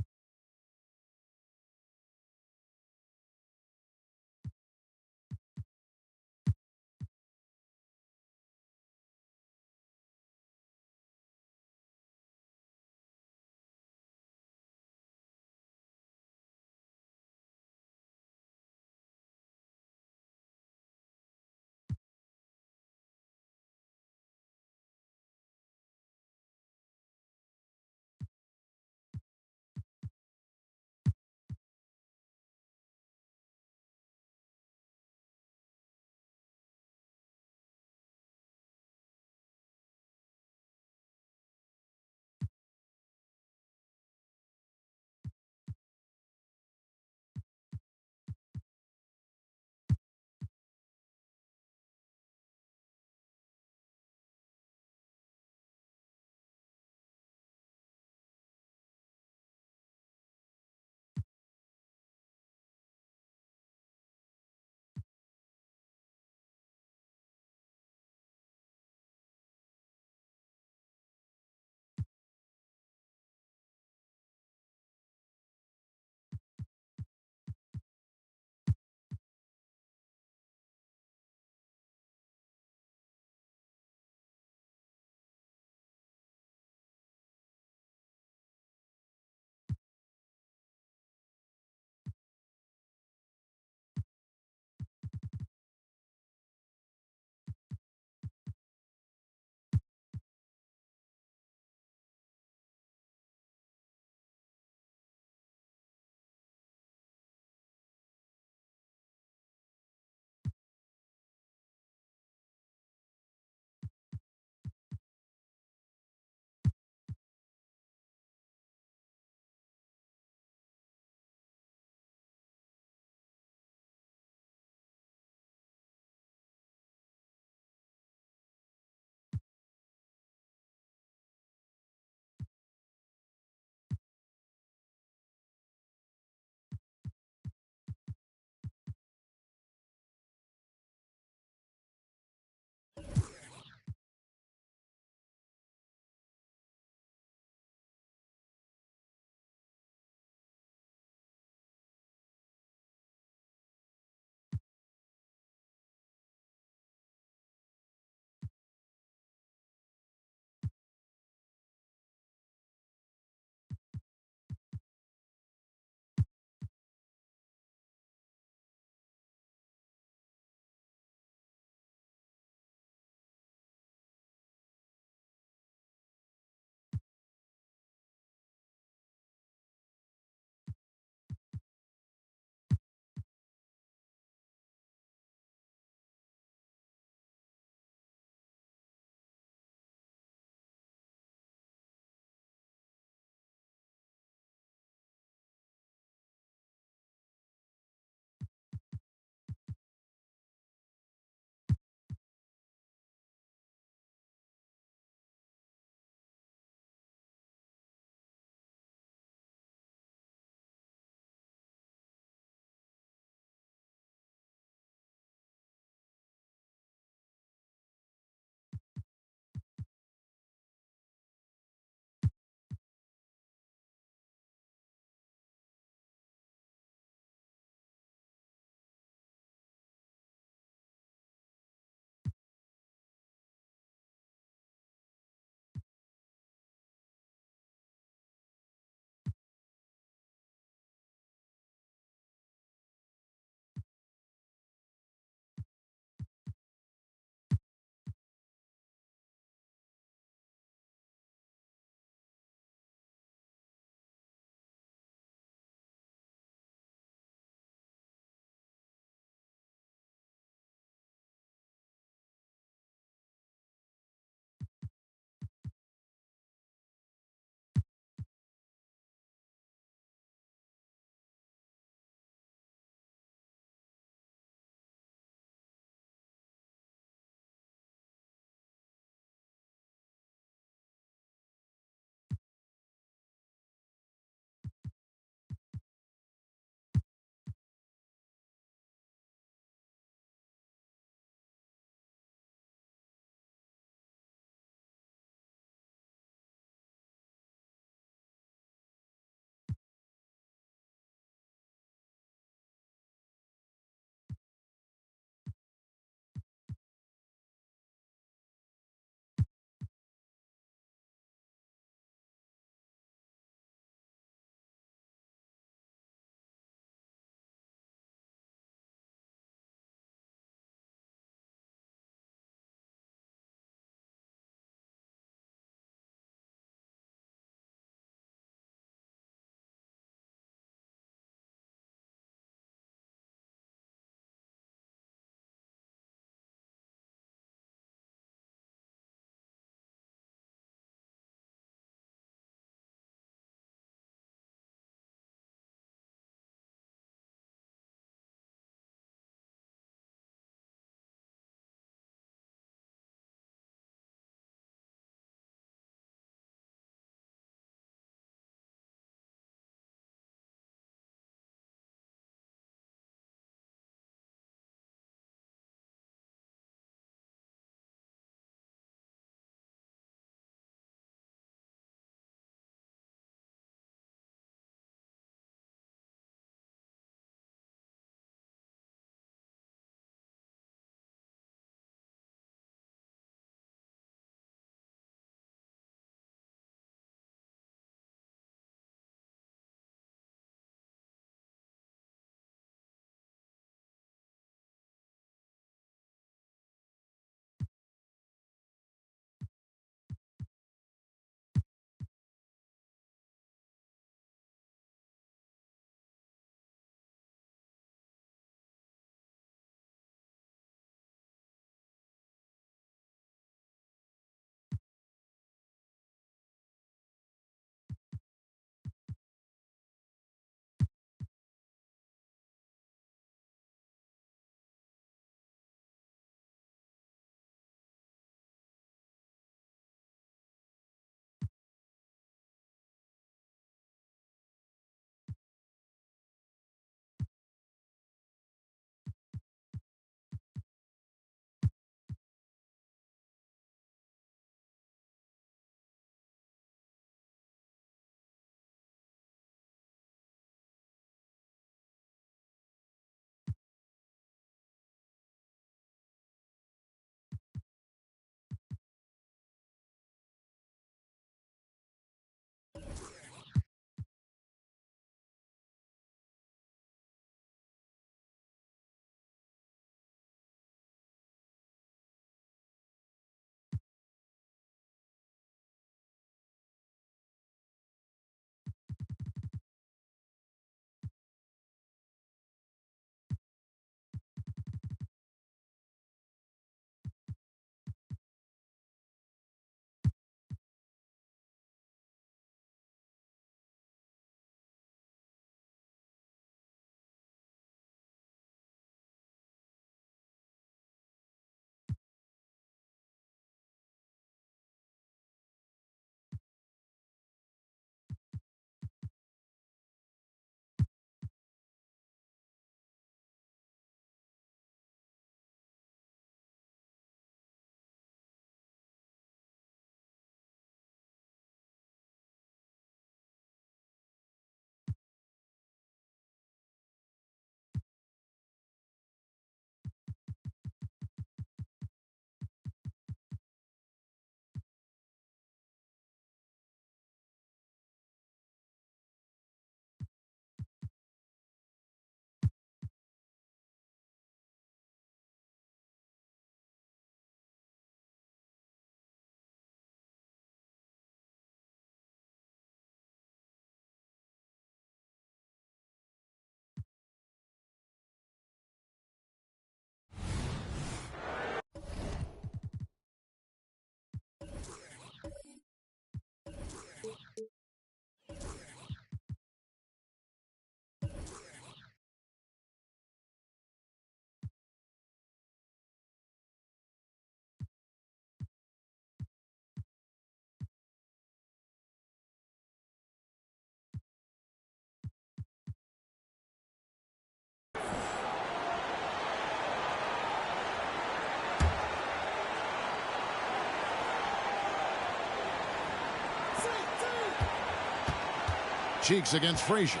Cheeks against Frazier.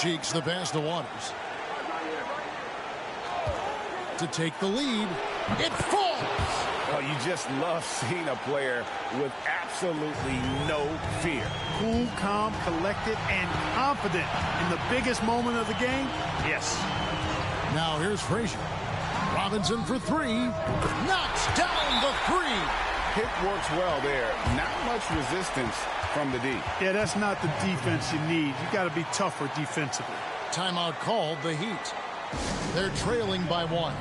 Cheeks the pass to Waters. To take the lead. It falls. Oh, you just love seeing a player with absolutely no fear. Cool, calm, collected, and confident in the biggest moment of the game. Yes. Now here's Frazier. Robinson for three. Knocks down the three. Pick works well there. Not much resistance from the D. Yeah, that's not the defense you need. You got to be tougher defensively. Timeout called, the Heat. They're trailing by 1.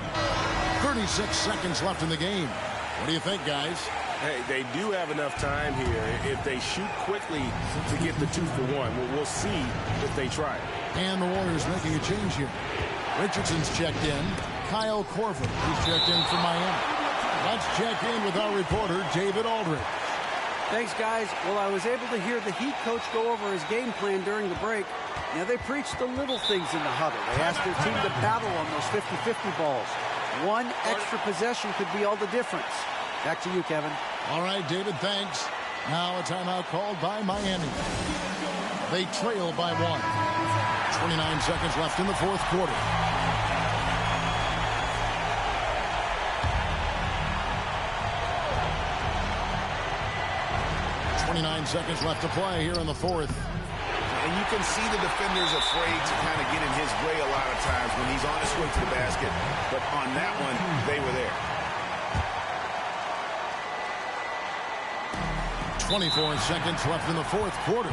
36 seconds left in the game. What do you think, guys? Hey, they do have enough time here if they shoot quickly to get the 2 for 1. We'll see if they try it. And the Warriors making a change here. Richardson's checked in. Kyle Korver, he's checked in for Miami. Let's check in with our reporter, David Aldridge. Thanks, guys. Well, I was able to hear the Heat coach go over his game plan during the break. Now, they preached the little things in the huddle. They asked their team to battle on those 50-50 balls. One extra possession could be all the difference. Back to you, Kevin. All right, David, thanks. Now a timeout called by Miami. They trail by 1. 29 seconds left in the fourth quarter. Seconds left to play here in the fourth. And you can see the defender's afraid to kind of get in his way a lot of times when he's on his way to the basket. But on that one, they were there. 24 seconds left in the fourth quarter.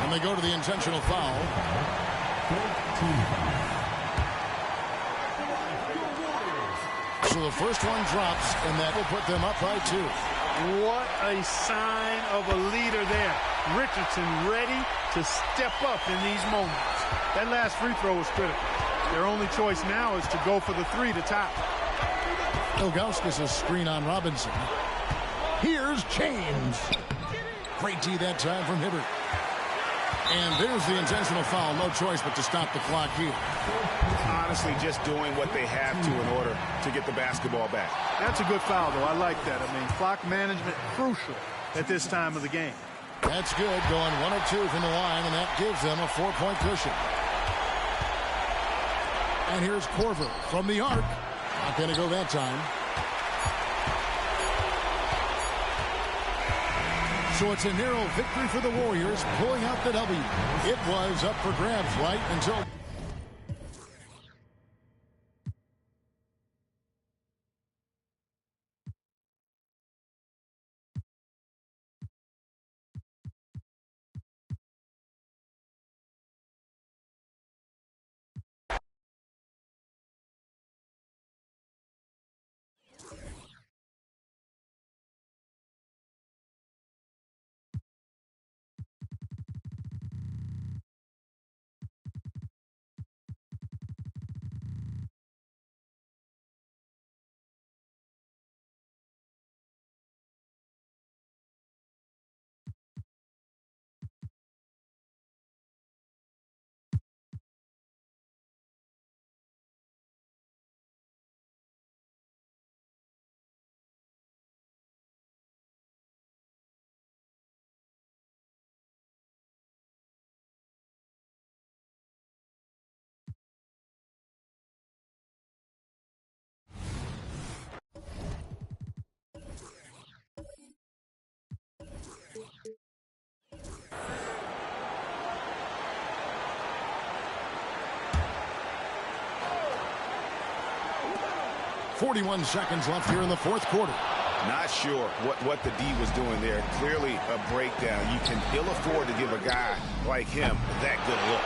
And they go to the intentional foul. So the first one drops, and that will put them up by 2. What a sign of a leader there. Richardson ready to step up in these moments. That last free throw was critical. Their only choice now is to go for the 3 to top. Ilgauskas a screen on Robinson. Here's James. Great D that time from Hibbert. And there's the intentional foul. No choice but to stop the clock here. Honestly, just doing what they have to in order to get the basketball back. That's a good foul, though. I like that. I mean, clock management crucial at this time of the game. That's good. Going 1 of 2 from the line, and that gives them a 4-point cushion. And here's Korver from the arc. Not going to go that time. So it's a narrow victory for the Warriors, pulling out the W. It was up for grabs right until... ...41 seconds left here in the fourth quarter. Not sure what the D was doing there. Clearly a breakdown. You can ill afford to give a guy like him that good look.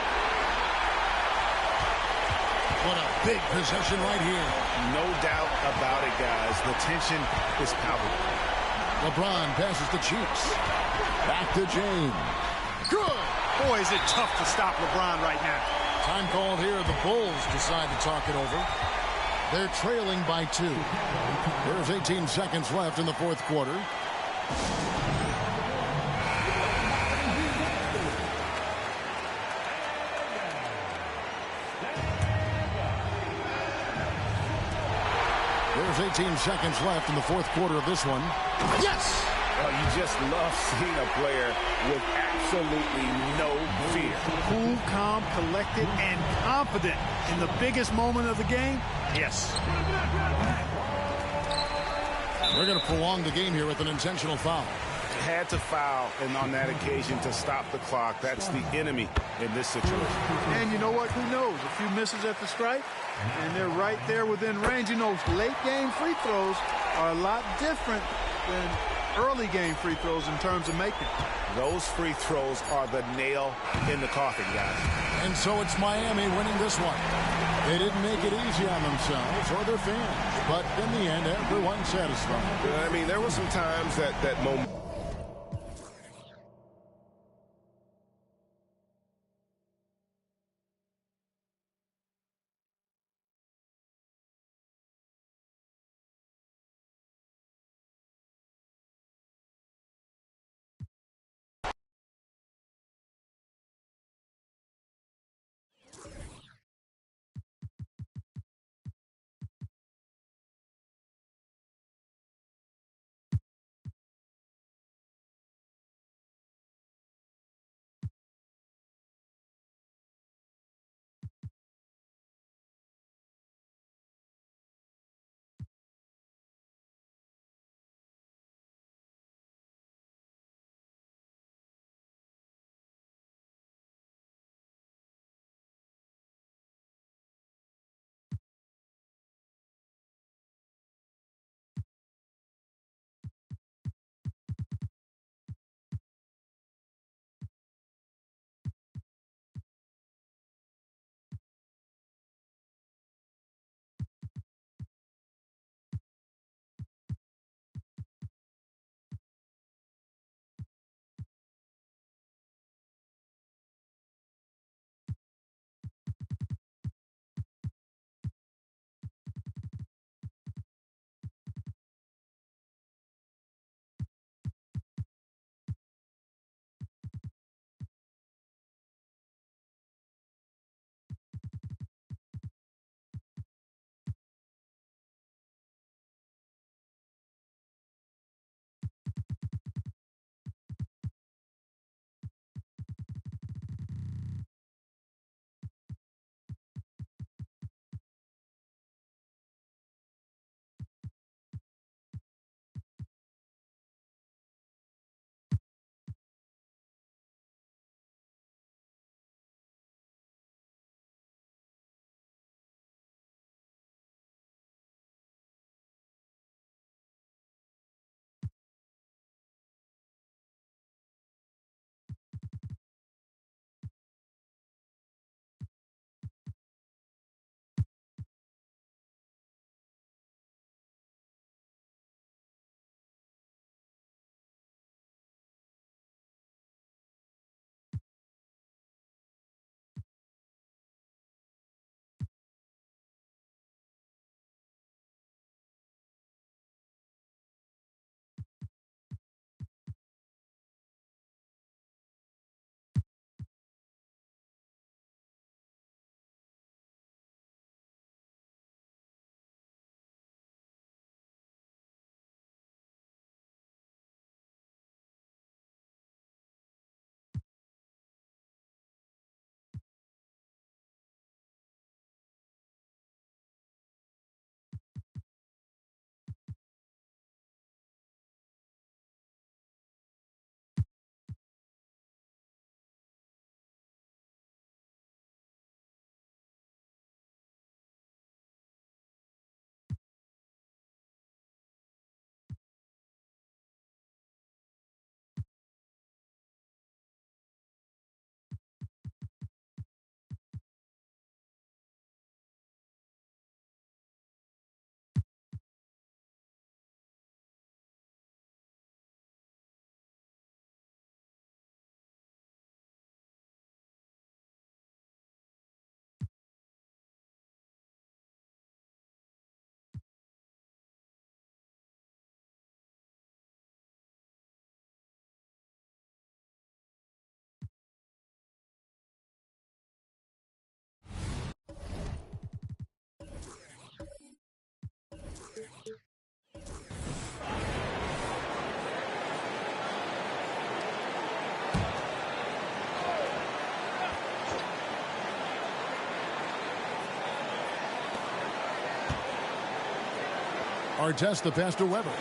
What a big possession right here. No doubt about it, guys. The tension is palpable. LeBron passes to Cheeks. Back to James. Good. Boy, is it tough to stop LeBron right now. Time called here. The Bulls decide to talk it over. They're trailing by 2. There's 18 seconds left in the fourth quarter. There's 18 seconds left in the fourth quarter of this one. Yes! Well, you just love seeing a player with absolutely no fear. Cool, calm, collected, and confident in the biggest moment of the game. Yes. They're going to prolong the game here with an intentional foul. Had to foul, and on that occasion to stop the clock. That's the enemy in this situation. And you know what? Who knows? A few misses at the stripe, and they're right there within range. You know, late game free throws are a lot different than early game free throws in terms of making. Those free throws are the nail in the coffin, guys. And so it's Miami winning this one. They didn't make it easy on themselves or their fans, but in the end, everyone's satisfied. I mean, there were some times that moment. Artest the pass to Weber.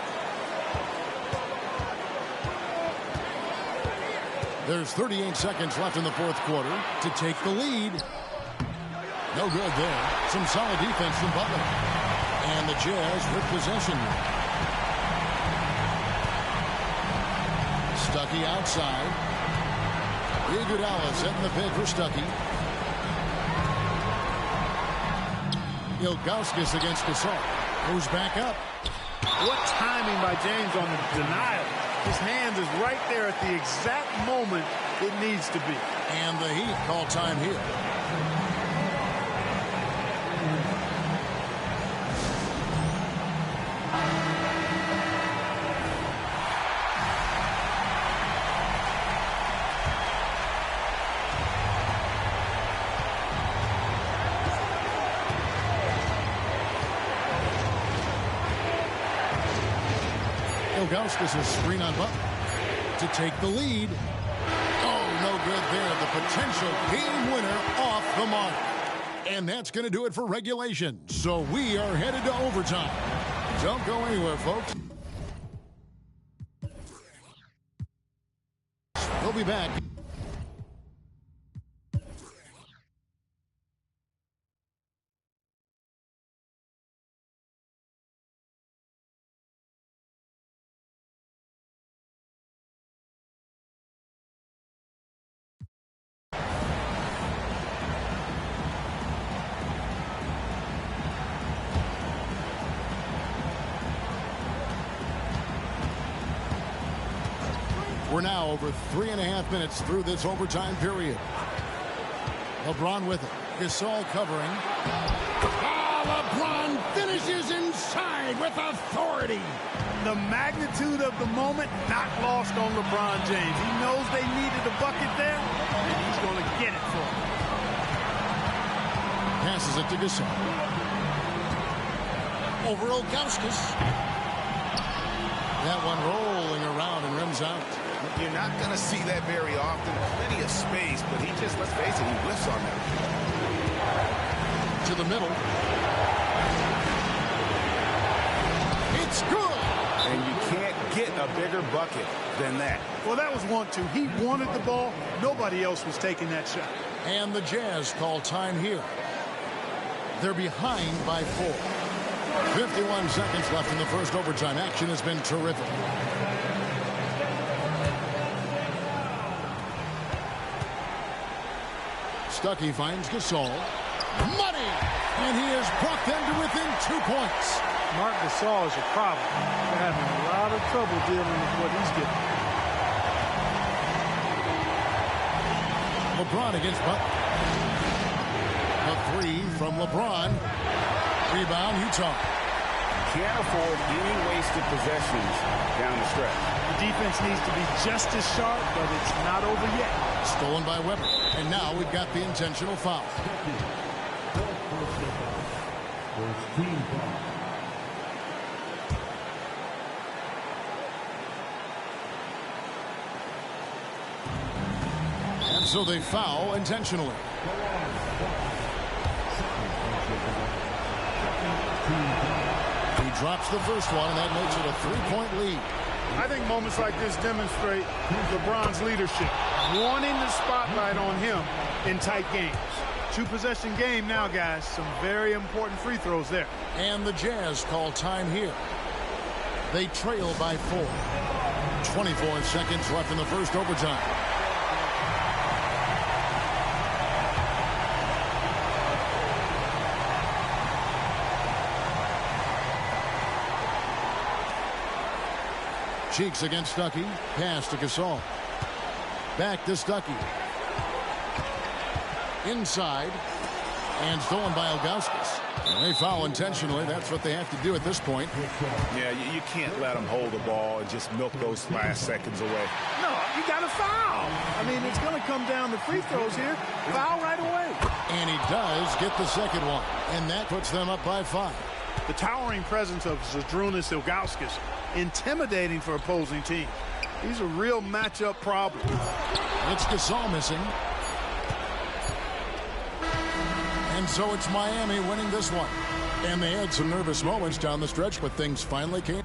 There's 38 seconds left in the fourth quarter to take the lead. No good there. Some solid defense from Butler. And the Jazz with possession. Stuckey outside. Iguodala setting the pick for Stuckey. Ilgauskas against Gasol. Goes back up. What timing by James on the denial. His hand is right there at the exact moment it needs to be. And the Heat call time here. Ilgauskas is screen on Butler to take the lead. Oh, no good there. The potential game winner off the mark. And that's going to do it for regulation. So we are headed to overtime. Don't go anywhere, folks. We'll be back. We're now over 3.5 minutes through this overtime period. LeBron with it. Gasol covering. Oh, LeBron finishes inside with authority. The magnitude of the moment not lost on LeBron James. He knows they needed a bucket there, and he's going to get it for them. Passes it to Gasol. Over Ilgauskas. That one rolling around and rims out. You're not going to see that very often. Plenty of space, but he just, let's face it, he whiffs on that. To the middle. It's good. And you can't get a bigger bucket than that. Well, that was 1-2. He wanted the ball. Nobody else was taking that shot. And the Jazz call time here. They're behind by 4. 51 seconds left in the first overtime. Action has been terrific. Stuckey finds Gasol. Money! And he has brought them to within 2 points. Marc Gasol is a problem. They're having a lot of trouble dealing with what he's getting. LeBron against Butler. A 3 from LeBron. Rebound, Utah. Can't afford any wasted possessions down the stretch. The defense needs to be just as sharp, but it's not over yet. Stolen by Weber. And now we've got the intentional foul. And so they foul intentionally. He drops the first one, and that makes it a 3-point lead. I think moments like this demonstrate LeBron's leadership, wanting the spotlight on him in tight games. 2-possession game now, guys. Some very important free throws there. And the Jazz call time here. They trail by 4. 24 seconds left in the first overtime. Cheeks against Stuckey. Pass to Gasol. Back to Stuckey. Inside. And stolen by Ilgauskas. They foul intentionally. That's what they have to do at this point. Yeah, you can't let them hold the ball and just milk those last seconds away. No, you got to foul. I mean, it's going to come down to free throws here. Foul right away. And he does get the second one. And that puts them up by 5. The towering presence of Zydrunas Ilgauskas, intimidating for opposing teams. He's a real matchup problem. It's Gasol missing. And so it's Miami winning this one. And they had some nervous moments down the stretch, but things finally came.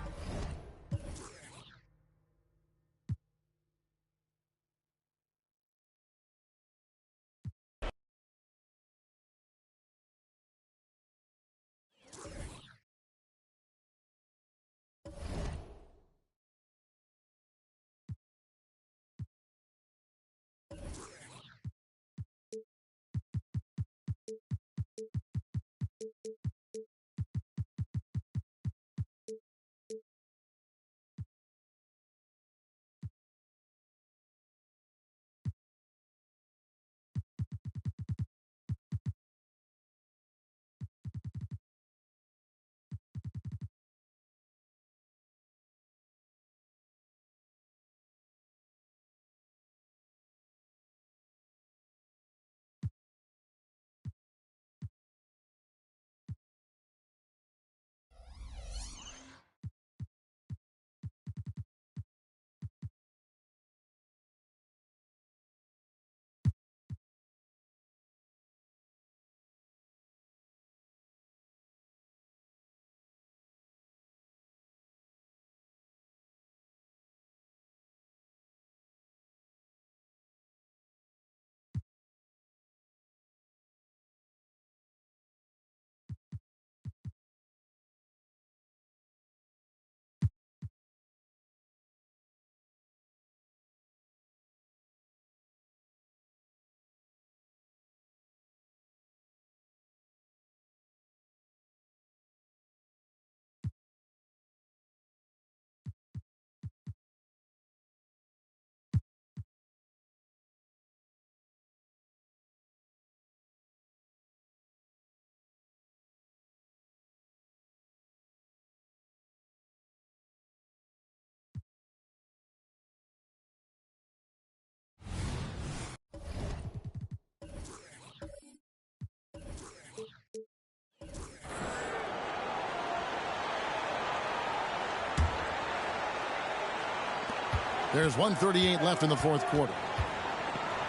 There's 1:38 left in the fourth quarter.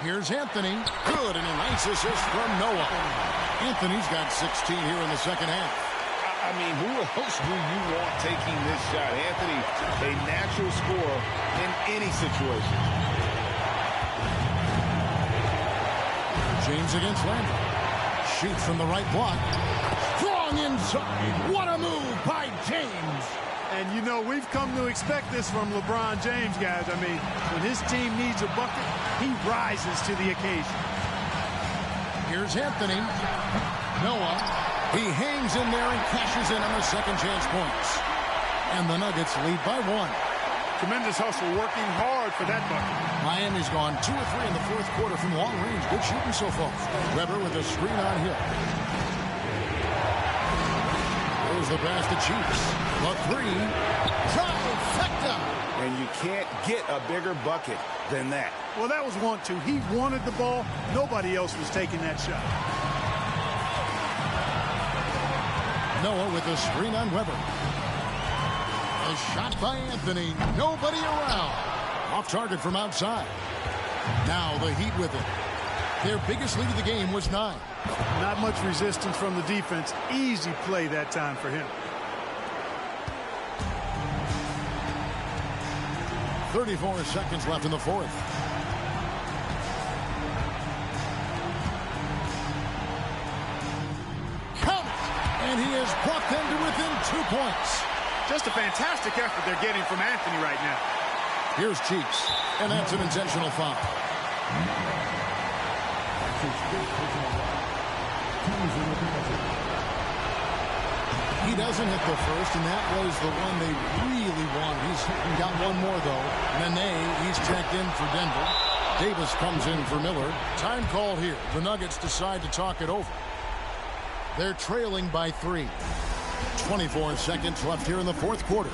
Here's Anthony. Good, and a nice assist from Noah. Anthony's got 16 here in the second half. I mean, who else do you want taking this shot? Anthony, a natural scorer in any situation. James against Landry. Shoots from the right block. Strong inside. What a move by James. And, you know, we've come to expect this from LeBron James, guys. I mean, when his team needs a bucket, he rises to the occasion. Here's Anthony. Noah. He hangs in there and cashes in on the second chance points. And the Nuggets lead by 1. Tremendous hustle, working hard for that bucket. Miami's gone 2 of 3 in the fourth quarter from long range. Good shooting so far. Weber with a screen on Hill. There's the pass to Chiefs. The 3. Trifecta. And you can't get a bigger bucket than that. Well, that was 1-2. He wanted the ball. Nobody else was taking that shot. Noah with the screen on Weber. A shot by Anthony. Nobody around. Off target from outside. Now the Heat with it. Their biggest lead of the game was 9. Not much resistance from the defense. Easy play that time for him. 34 seconds left in the fourth. Count it! And he has brought them to within 2 points. Just a fantastic effort they're getting from Anthony right now. Here's Chiefs, and that's an intentional foul. He doesn't hit the first, and that was the one they really wanted. He's got one more, though. Nene, he's checked in for Denver. Davis comes in for Miller. Time called here. The Nuggets decide to talk it over. They're trailing by 3. 24 seconds left here in the fourth quarter.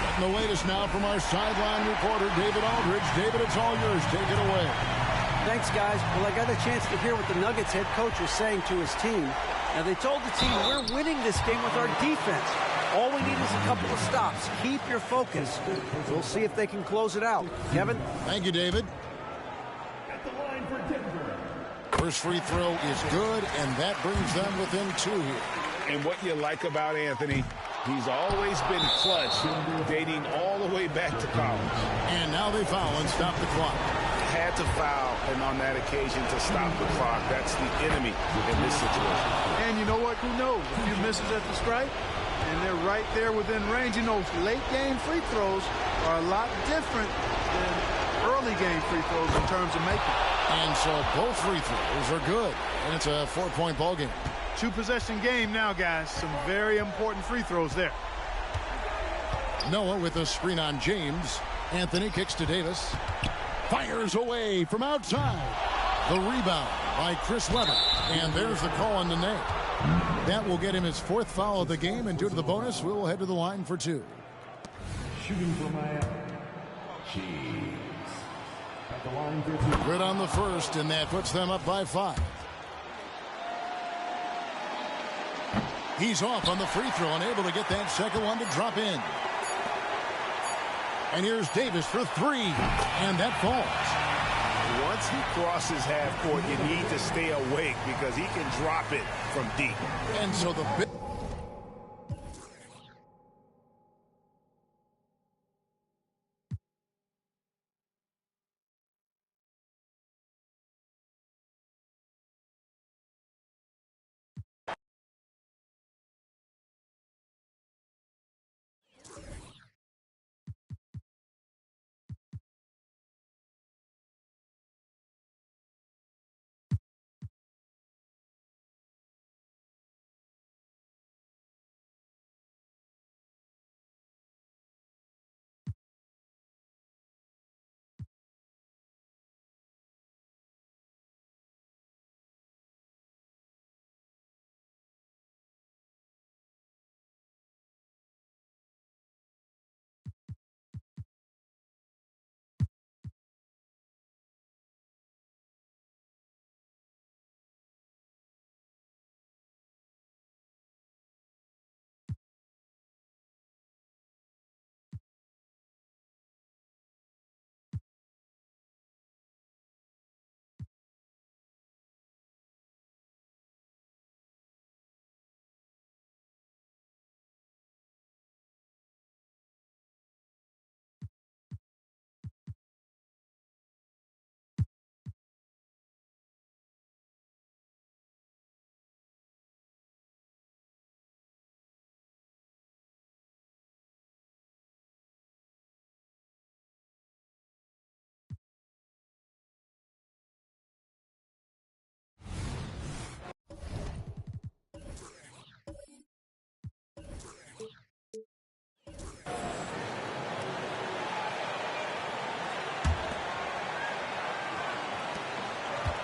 Getting the latest now from our sideline reporter, David Aldridge. David, it's all yours. Take it away. Thanks, guys. Well, I got a chance to hear what the Nuggets head coach was saying to his team. Now, they told the team, we're winning this game with our defense. All we need is a couple of stops. Keep your focus. We'll see if they can close it out. Kevin? Thank you, David. At the line for Denver. First free throw is good, and that brings them within 2 here. And what you like about Anthony, he's always been clutch, dating all the way back to college. And now they foul and stop the clock. Had to foul, and on that occasion to stop the clock. That's the enemy in this situation. And you know what? Who knows? A few misses at the stripe, and they're right there within range. You know, late-game free throws are a lot different than early-game free throws in terms of making. And so both free throws are good, and it's a 4-point ball game. 2-possession game now, guys. Some very important free throws there. Noah with a screen on James. Anthony kicks to Davis. Fires away from outside. The rebound by Chris Webber. And there's the call on Nene. That will get him his 4th foul of the game, and due to the bonus, we'll head to the line for 2. Shooting for Miami. Cheese. At the line for 2. Good on the first, and that puts them up by 5. He's off on the free throw, unable to get that second one to drop in. And here's Davis for 3, and that falls. Once he crosses half court, you need to stay awake because he can drop it from deep. And so the big...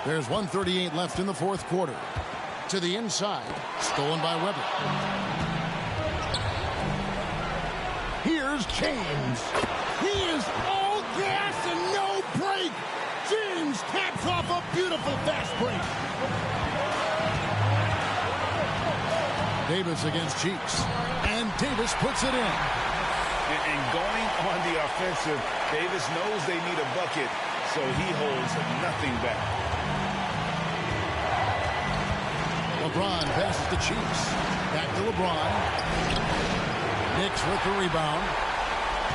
There's 1:38 left in the 4th quarter. To the inside, stolen by Webber. Here's James. He is all gas and no break. James caps off a beautiful fast break. Davis against Cheeks. And Davis puts it in. And going on the offensive, Davis knows they need a bucket, so he holds nothing back. LeBron passes to Cheeks. Back to LeBron. Knicks with the rebound.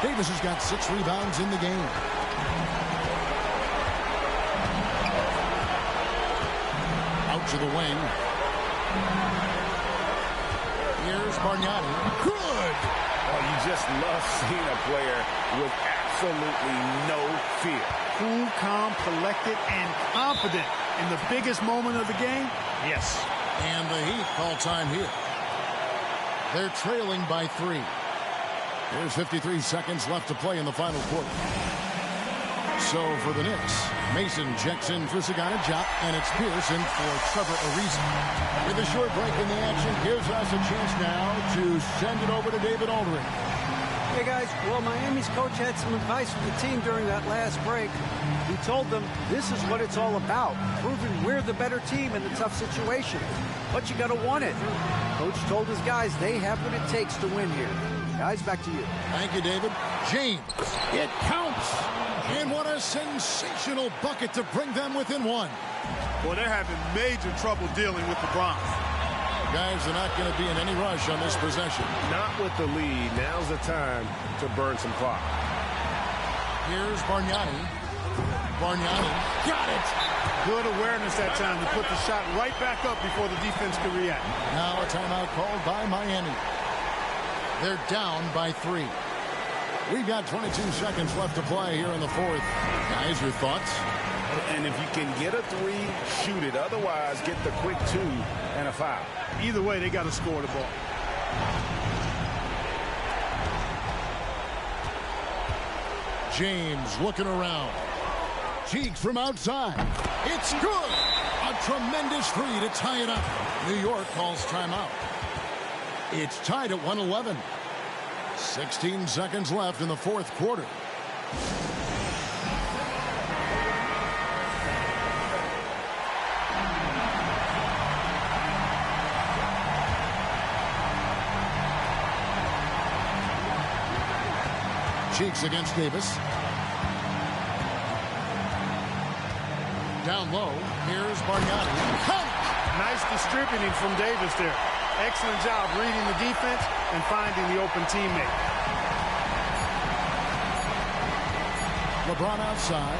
Davis has got 6 rebounds in the game. Out to the wing. Here's Bargnani. Good! Oh, you just love seeing a player with absolutely no fear. Cool, calm, collected, and confident in the biggest moment of the game. Yes. And the Heat call time here. They're trailing by 3. There's 53 seconds left to play in the final quarter. So for the Knicks, Mason checks in for Sagana Diop, and it's Pearson for Trevor Ariza. With a short break in the action, gives us a chance now to send it over to David Aldridge. Hey guys, well, Miami's coach had some advice for the team during that last break. He told them this is what it's all about, proving we're the better team in a tough situation. But you got to want it. Coach told his guys they have what it takes to win here. Guys, back to you. Thank you, David. James. It counts. And what a sensational bucket to bring them within one. Well, they're having major trouble dealing with LeBron. Guys are not going to be in any rush on this possession. Not with the lead. Now's the time to burn some clock. Here's Bargnani. Bargnani got it. Good awareness that time to put the shot right back up before the defense could react. Now a timeout called by Miami. They're down by 3. We've got 22 seconds left to play here in the fourth. Guys, your thoughts? And if you can get a 3, shoot it. Otherwise, get the quick 2 and a foul. Either way, they got to score the ball. James looking around. Cheeks from outside. It's good. A tremendous 3 to tie it up. New York calls timeout. It's tied at 111. 16 seconds left in the fourth quarter. Cheeks against Davis. Down low. Here's Bargnani. Nice distributing from Davis there. Excellent job reading the defense and finding the open teammate. LeBron outside.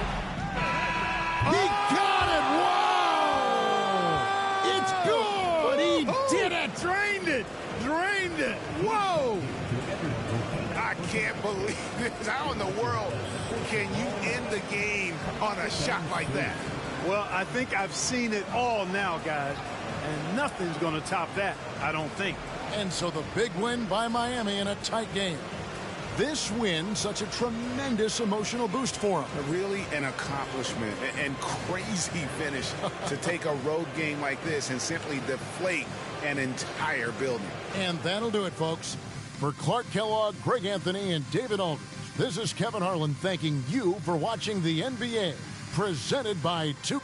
He got it! Whoa! It's good! He did it! Drained it! Drained it! Whoa! I can't believe this. How in the world can you end the game on a shot like that? Well, I think I've seen it all now, guys. And nothing's going to top that, I don't think. And so the big win by Miami in a tight game. This win, such a tremendous emotional boost for them. Really an accomplishment and crazy finish to take a road game like this and simply deflate an entire building. And that'll do it, folks. For Clark Kellogg, Greg Anthony, and David Aldridge, this is Kevin Harlan thanking you for watching the NBA, presented by 2K.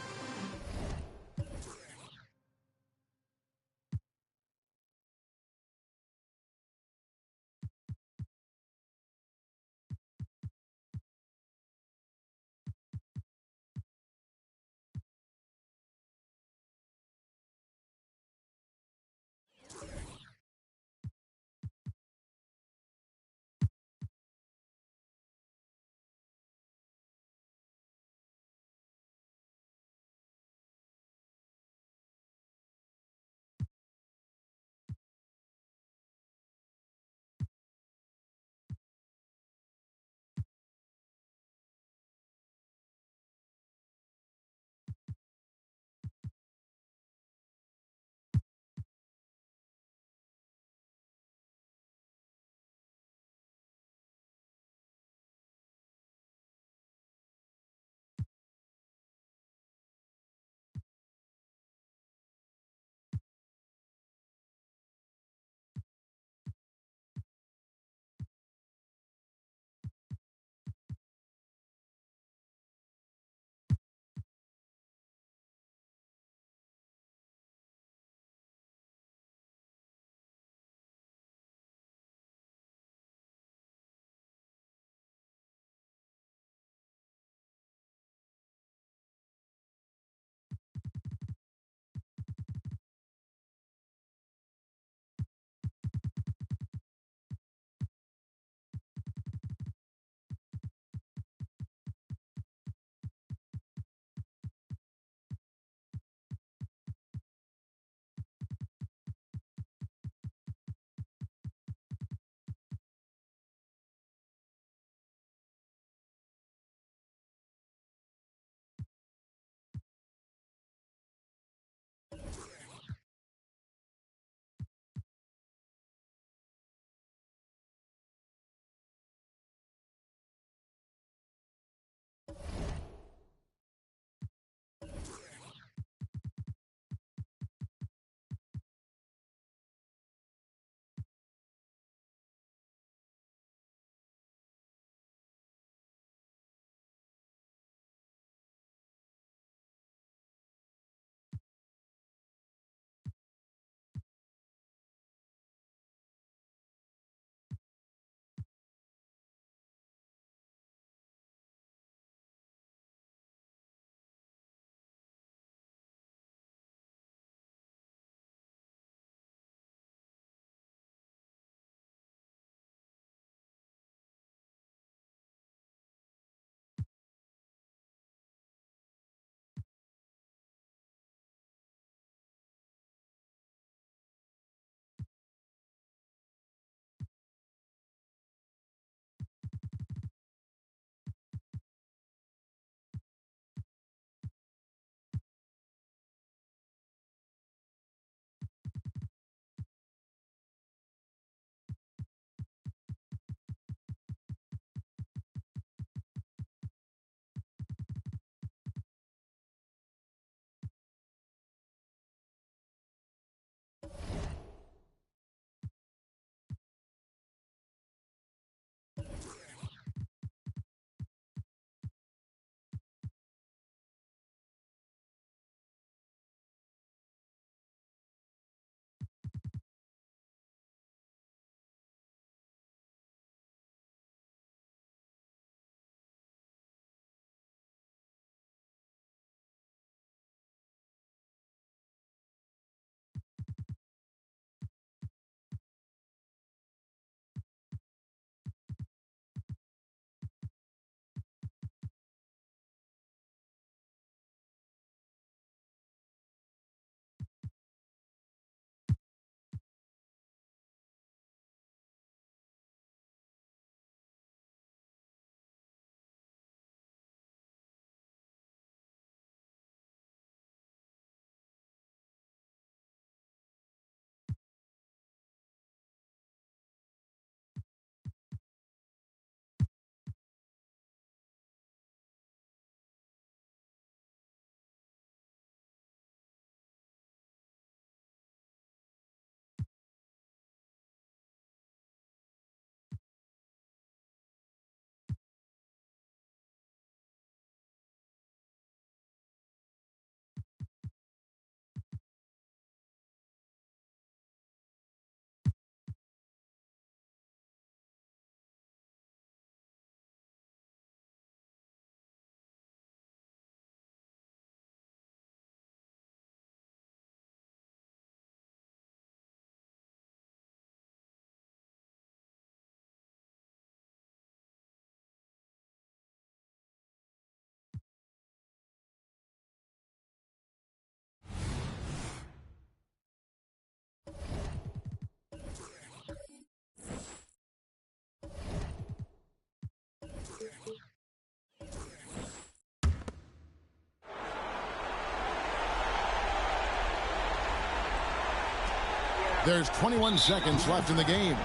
There's 21 seconds left in the game.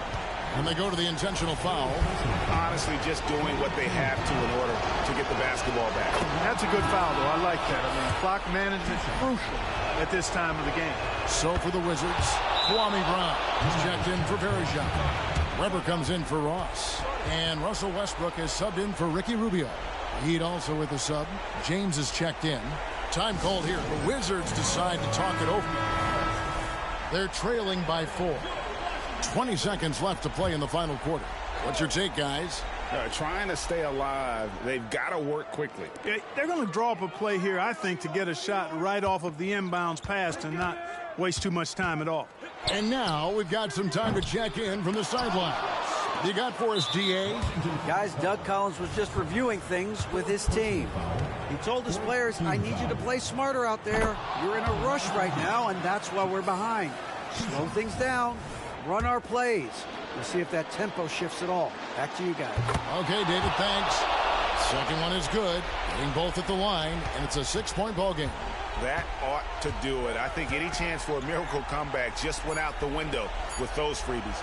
And they go to the intentional foul. Honestly, just doing what they have to in order to get the basketball back. That's a good foul, though. I like that. I mean, clock management's crucial at this time of the game. So for the Wizards, Kwame Brown is checked in for Verejao. Weber comes in for Ross. And Russell Westbrook is subbed in for Ricky Rubio. Heat also with the sub. James is checked in. Time called here. The Wizards decide to talk it over. They're trailing by 4. 20 seconds left to play in the final quarter. What's your take, guys? Trying to stay alive. They've got to work quickly. They're going to draw up a play here, I think, to get a shot right off of the inbounds pass and not waste too much time at all. And now we've got some time to check in from the sidelines. You got for us, DA? Guys, Doug Collins was just reviewing things with his team. He told his players, I need you to play smarter out there. You're in a rush right now, and that's why we're behind. Slow things down. Run our plays. We'll see if that tempo shifts at all. Back to you guys. Okay, David, thanks. Second one is good. Getting both at the line, and it's a 6-point ball game. That ought to do it. I think any chance for a miracle comeback just went out the window with those freebies.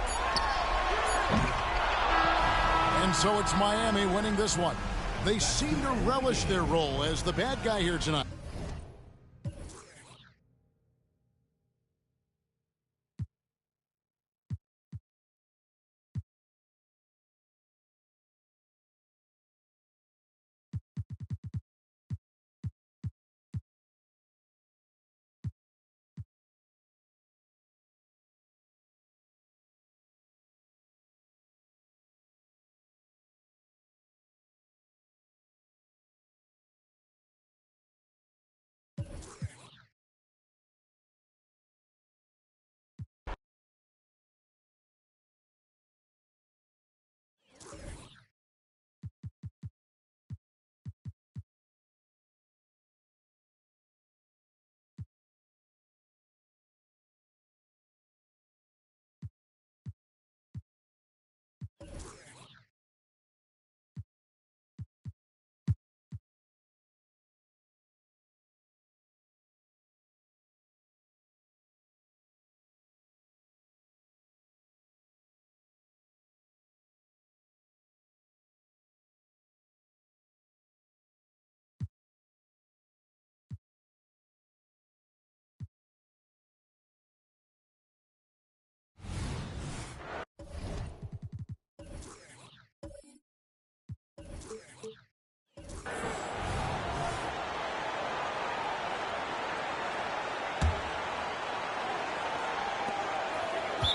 And so it's Miami winning this one. They seem to relish their role as the bad guy here tonight.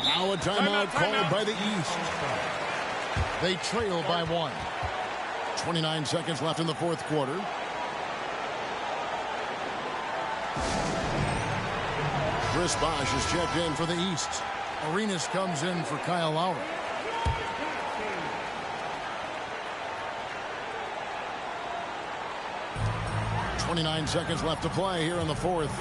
Now a timeout called by the East. They trail by 1. 29 seconds left in the fourth quarter. Chris Bosh is checked in for the East. Arenas comes in for Kyle Lowry. .29 seconds left to play here in the fourth.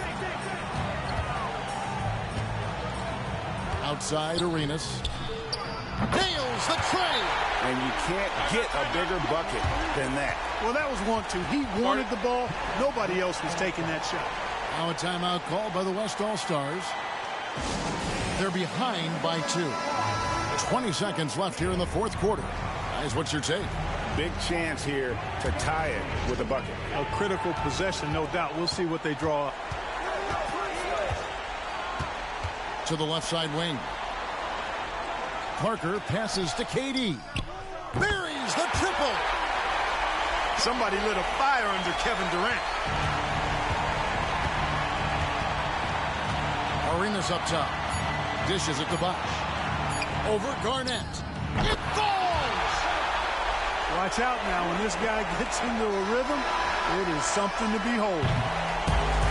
Outside Arenas. Nails the tray. And you can't get a bigger bucket than that. Well, that was 1-2. He wanted the ball. Nobody else was taking that shot. Now a timeout called by the West All-Stars. They're behind by 2. 20 seconds left here in the fourth quarter. Guys, what's your take? Big chance here to tie it with a bucket. A critical possession, no doubt. We'll see what they draw up. To the left side wing. Parker passes to KD. Buries the triple. Somebody lit a fire under Kevin Durant. Arenas up top. Dishes it to Bosh. Over Garnett. It falls! Watch out now. When this guy gets into a rhythm, it is something to behold.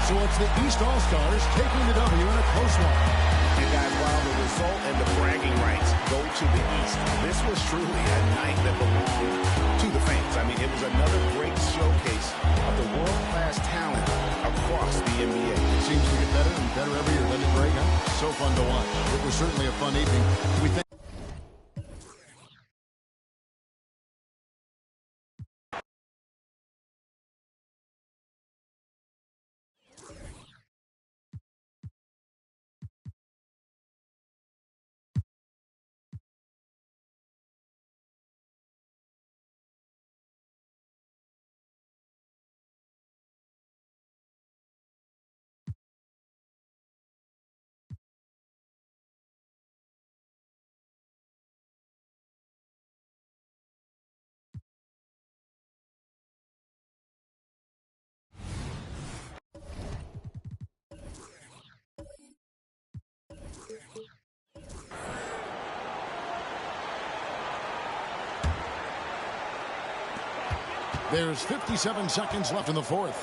So it's the East All-Stars taking the W in a close one. And guys, while the result and the bragging rights go to the East, this was truly a night that belonged to the fans. I mean, it was another great showcase of the world-class talent across the NBA. It seems to get better and better every year, doesn't it, Greg? So fun to watch. It was certainly a fun evening. We thank There's 57 seconds left in the fourth.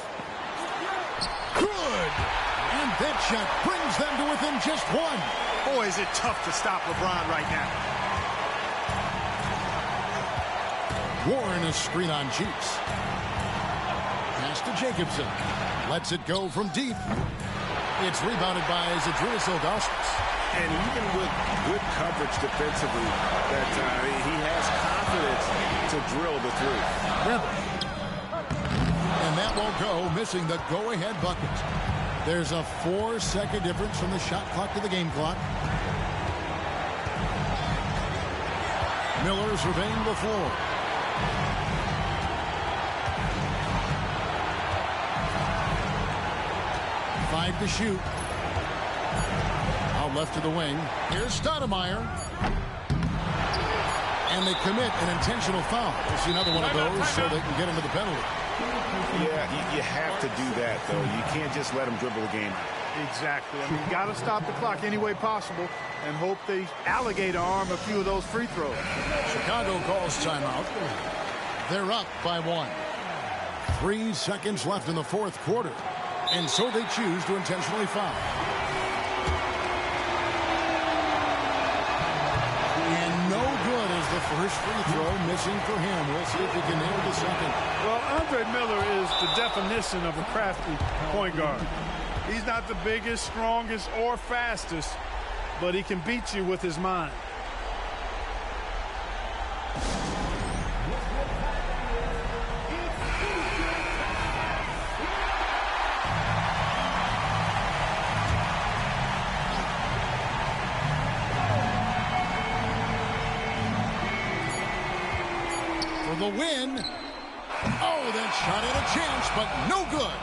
Good! And that shot brings them to within just one. Boy, is it tough to stop LeBron right now. Warren is screen on Cheeks. Pass to Jacobson. Lets it go from deep. It's rebounded by Zydrunas Ilgauskas. And even with good coverage defensively that time, he has confidence to drill the three. And that won't go, missing the go-ahead bucket. There's a 4-second difference from the shot clock to the game clock. Miller surveying the floor. Five to shoot. Out left to the wing. Here's Stoudemire. And they commit an intentional foul. We'll see another one of those so they can get into the penalty. Yeah, you have to do that, though. You can't just let them dribble the game. Exactly. I mean, you got to stop the clock any way possible and hope they alligator arm a few of those free throws. Chicago calls timeout. They're up by 1. 3 seconds left in the fourth quarter. And so they choose to intentionally foul. And no good as the first free throw missing for him. We'll see if he can nail the second. Well, Andre Miller is the definition of a crafty point guard. He's not the biggest, strongest, or fastest, but he can beat you with his mind. For the win. Oh, that shot had a chance, but no good.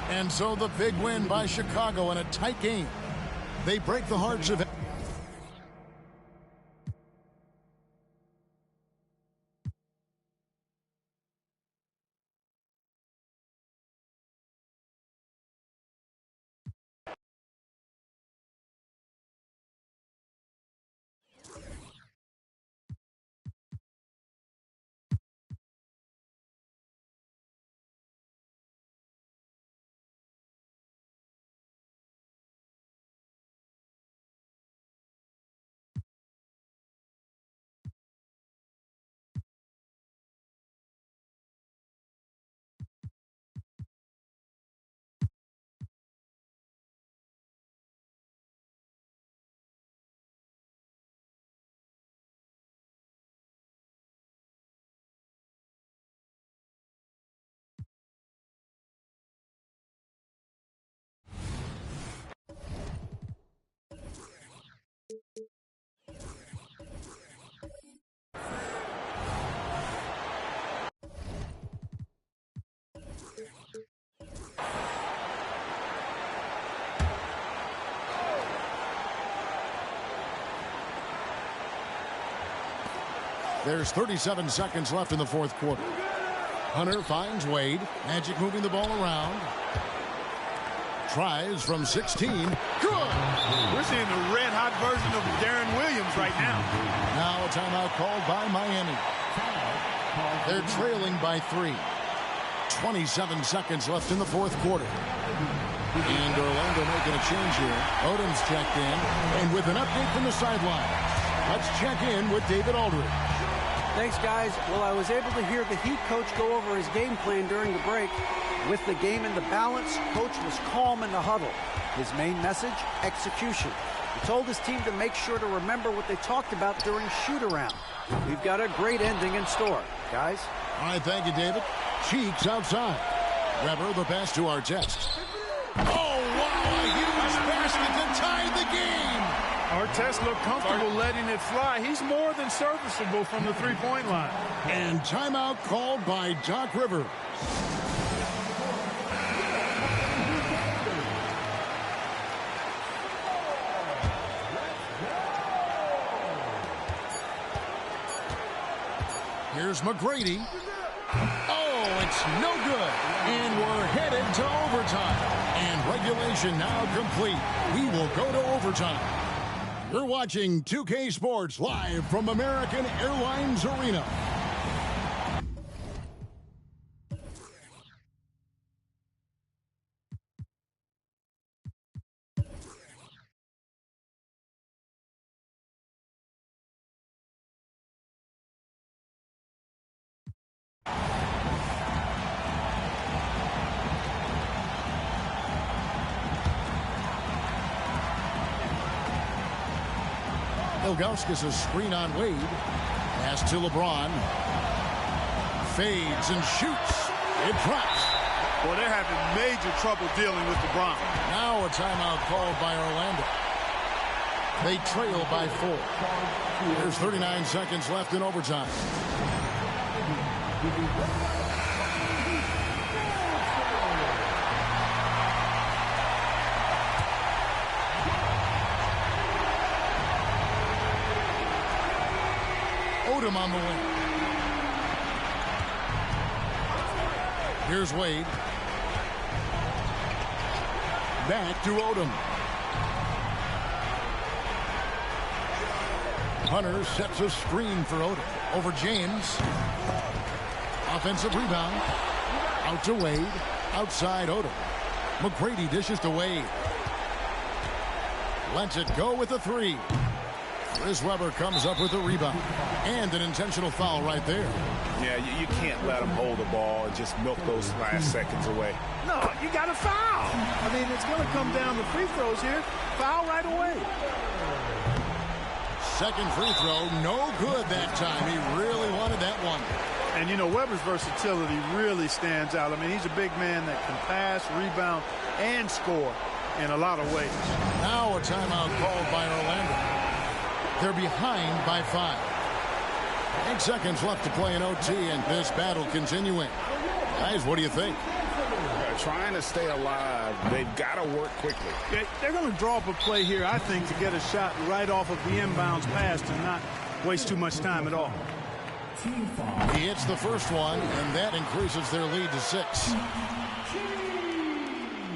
And so the big win by Chicago in a tight game. They break the hearts of... There's 37 seconds left in the fourth quarter. Hunter finds Wade. Magic moving the ball around. Tries from 16. Good! We're seeing the red-hot version of Darren Williams right now. Now a timeout called by Miami. They're trailing by 3. 27 seconds left in the fourth quarter. And Orlando making a change here. Odom's checked in. And with an update from the sideline, let's check in with David Aldridge. Thanks, guys. Well, I was able to hear the Heat coach go over his game plan during the break. With the game in the balance, coach was calm in the huddle. His main message, execution. He told his team to make sure to remember what they talked about during shoot-around. We've got a great ending in store, guys. All right, thank you, David. Cheeks outside. Weber, the pass to Artest. Oh, wow, a huge basket to tie the game. Artest looked comfortable letting it fly. He's more than serviceable from the three-point line. And timeout called by Doc Rivers. Here's McGrady. Oh, it's no good. And we're headed to overtime. And regulation now complete. We will go to overtime. You're watching 2K Sports live from American Airlines Arena. Ilgauskas a screen on Wade. Pass to LeBron. Fades and shoots. It drops. Well, they're having major trouble dealing with LeBron. Now a timeout called by Orlando. They trail by 4. There's 39 seconds left in overtime. Odom on the wing. Here's Wade. Back to Odom. Hunter sets a screen for Odom. Over James. Offensive rebound. Out to Wade. Outside Odom. McGrady dishes to Wade. Lets it go with a 3. Chris Webber comes up with a rebound. And an intentional foul right there. Yeah, you can't let him hold the ball and just milk those last seconds away. No, you got to foul. I mean, it's going to come down to free throws here. Foul right away. Second free throw, no good that time. He really wanted that one. And, you know, Webber's versatility really stands out. I mean, he's a big man that can pass, rebound, and score in a lot of ways. Now a timeout called by Orlando. They're behind by 5. 8 seconds left to play in OT, and this battle continuing. Guys, what do you think? Trying to stay alive. They've got to work quickly. They're going to draw up a play here, I think, to get a shot right off of the inbounds pass and not waste too much time at all. He hits the first one, and that increases their lead to 6.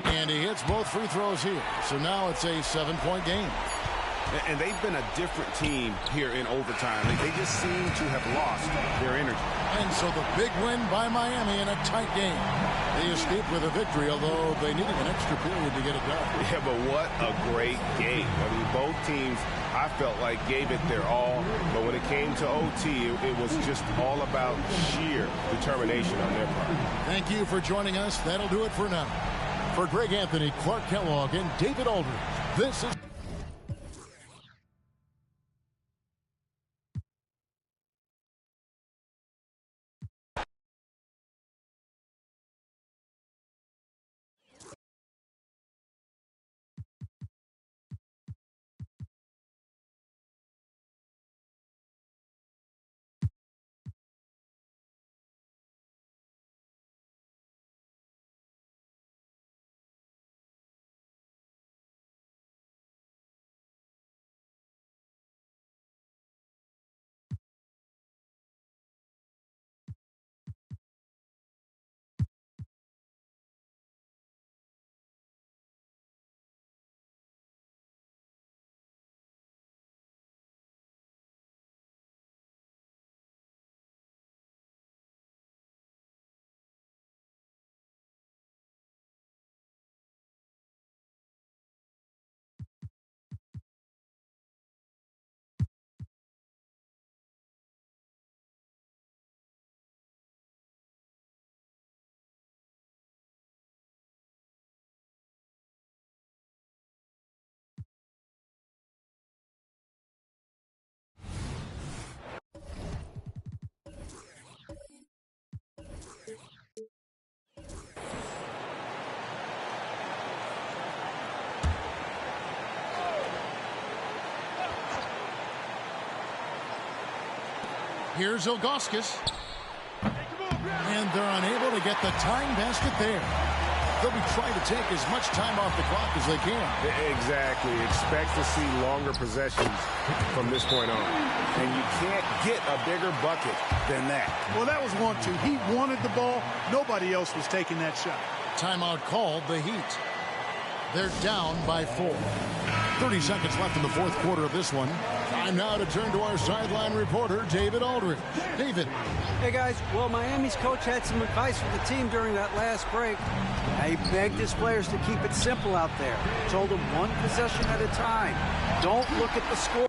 And he hits both free throws here. So now it's a 7-point game. And they've been a different team here in overtime. They just seem to have lost their energy. And so the big win by Miami in a tight game. They escaped with a victory, although they needed an extra period to get it done. Yeah, but what a great game. I mean, both teams, I felt like, gave it their all. But when it came to OT, it was just all about sheer determination on their part. Thank you for joining us. That'll do it for now. For Greg Anthony, Clark Kellogg, and David Aldridge, this is... Here's Ilgauskas. And they're unable to get the tying basket there. They'll be trying to take as much time off the clock as they can. Exactly. Expect to see longer possessions from this point on. And you can't get a bigger bucket than that. Well, that was 1-2. He wanted the ball. Nobody else was taking that shot. Timeout called the Heat. They're down by 4. 30 seconds left in the fourth quarter of this one. Time now to turn to our sideline reporter, David Aldridge. David. Hey, guys. Well, Miami's coach had some advice for the team during that last break. He begged his players to keep it simple out there. Told them one possession at a time. Don't look at the score.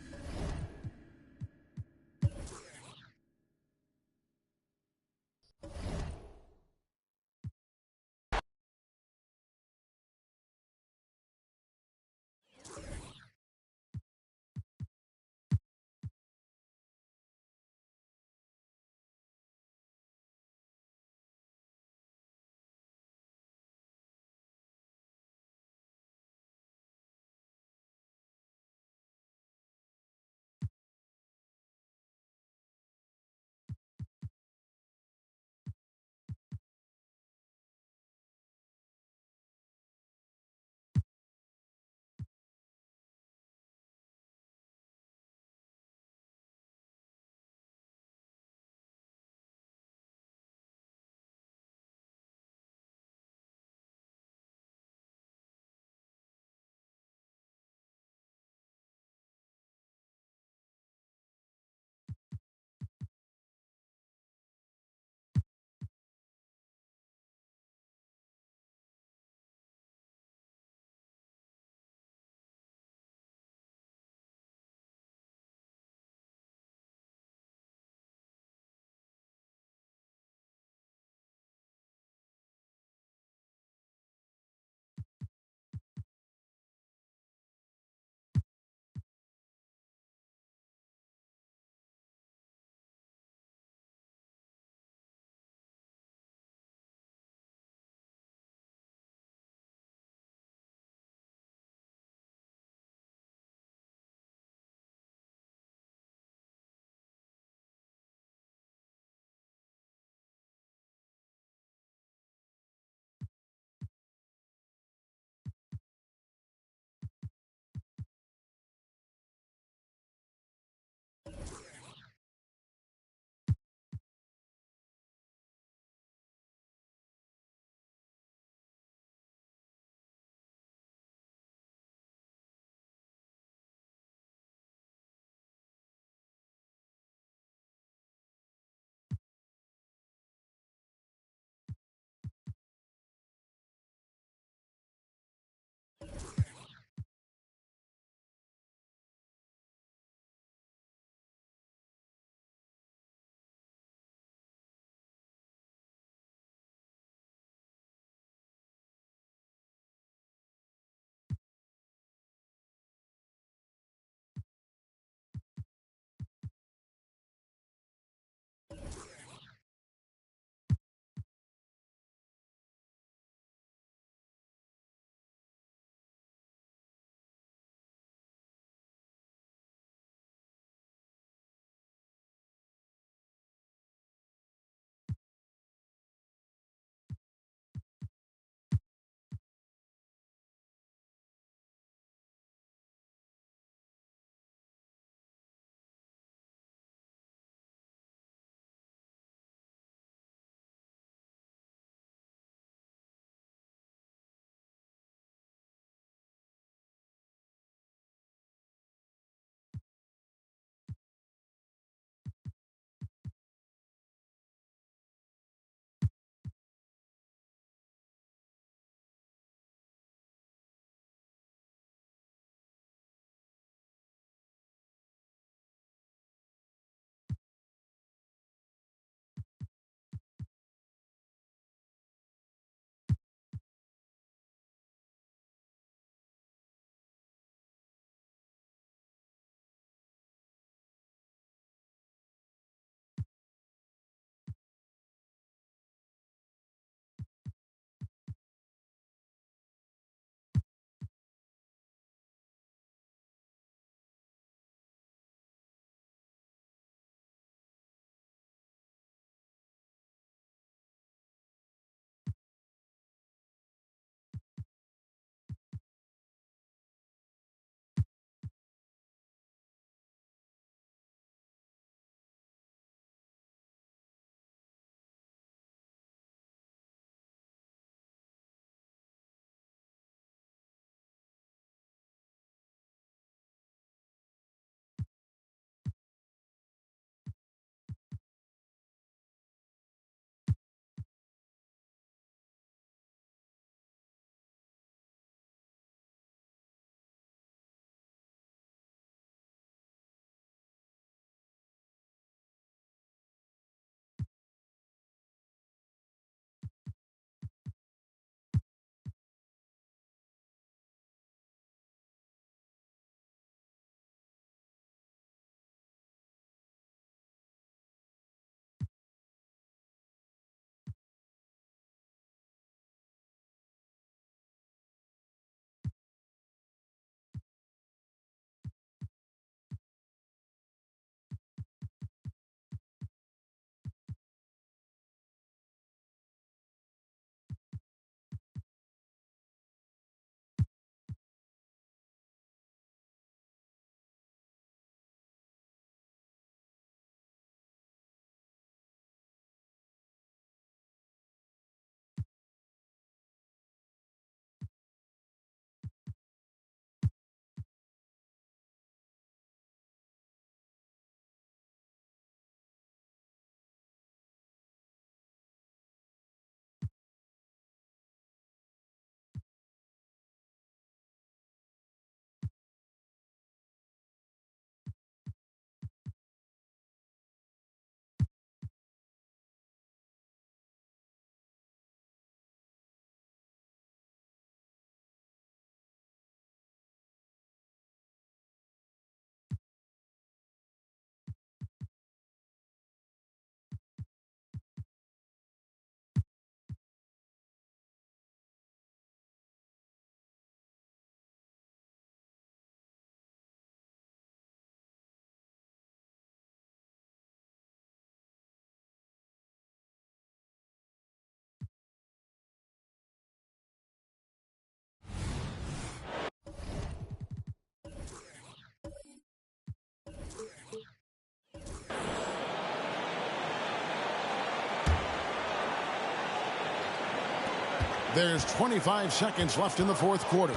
There's 25 seconds left in the fourth quarter.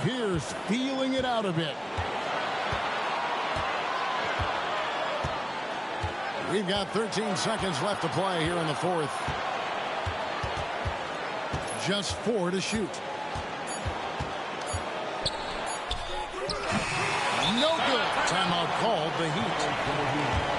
Pierce feeling it out a bit. We've got 13 seconds left to play here in the fourth. Just 4 to shoot. No good. Timeout called the Heat.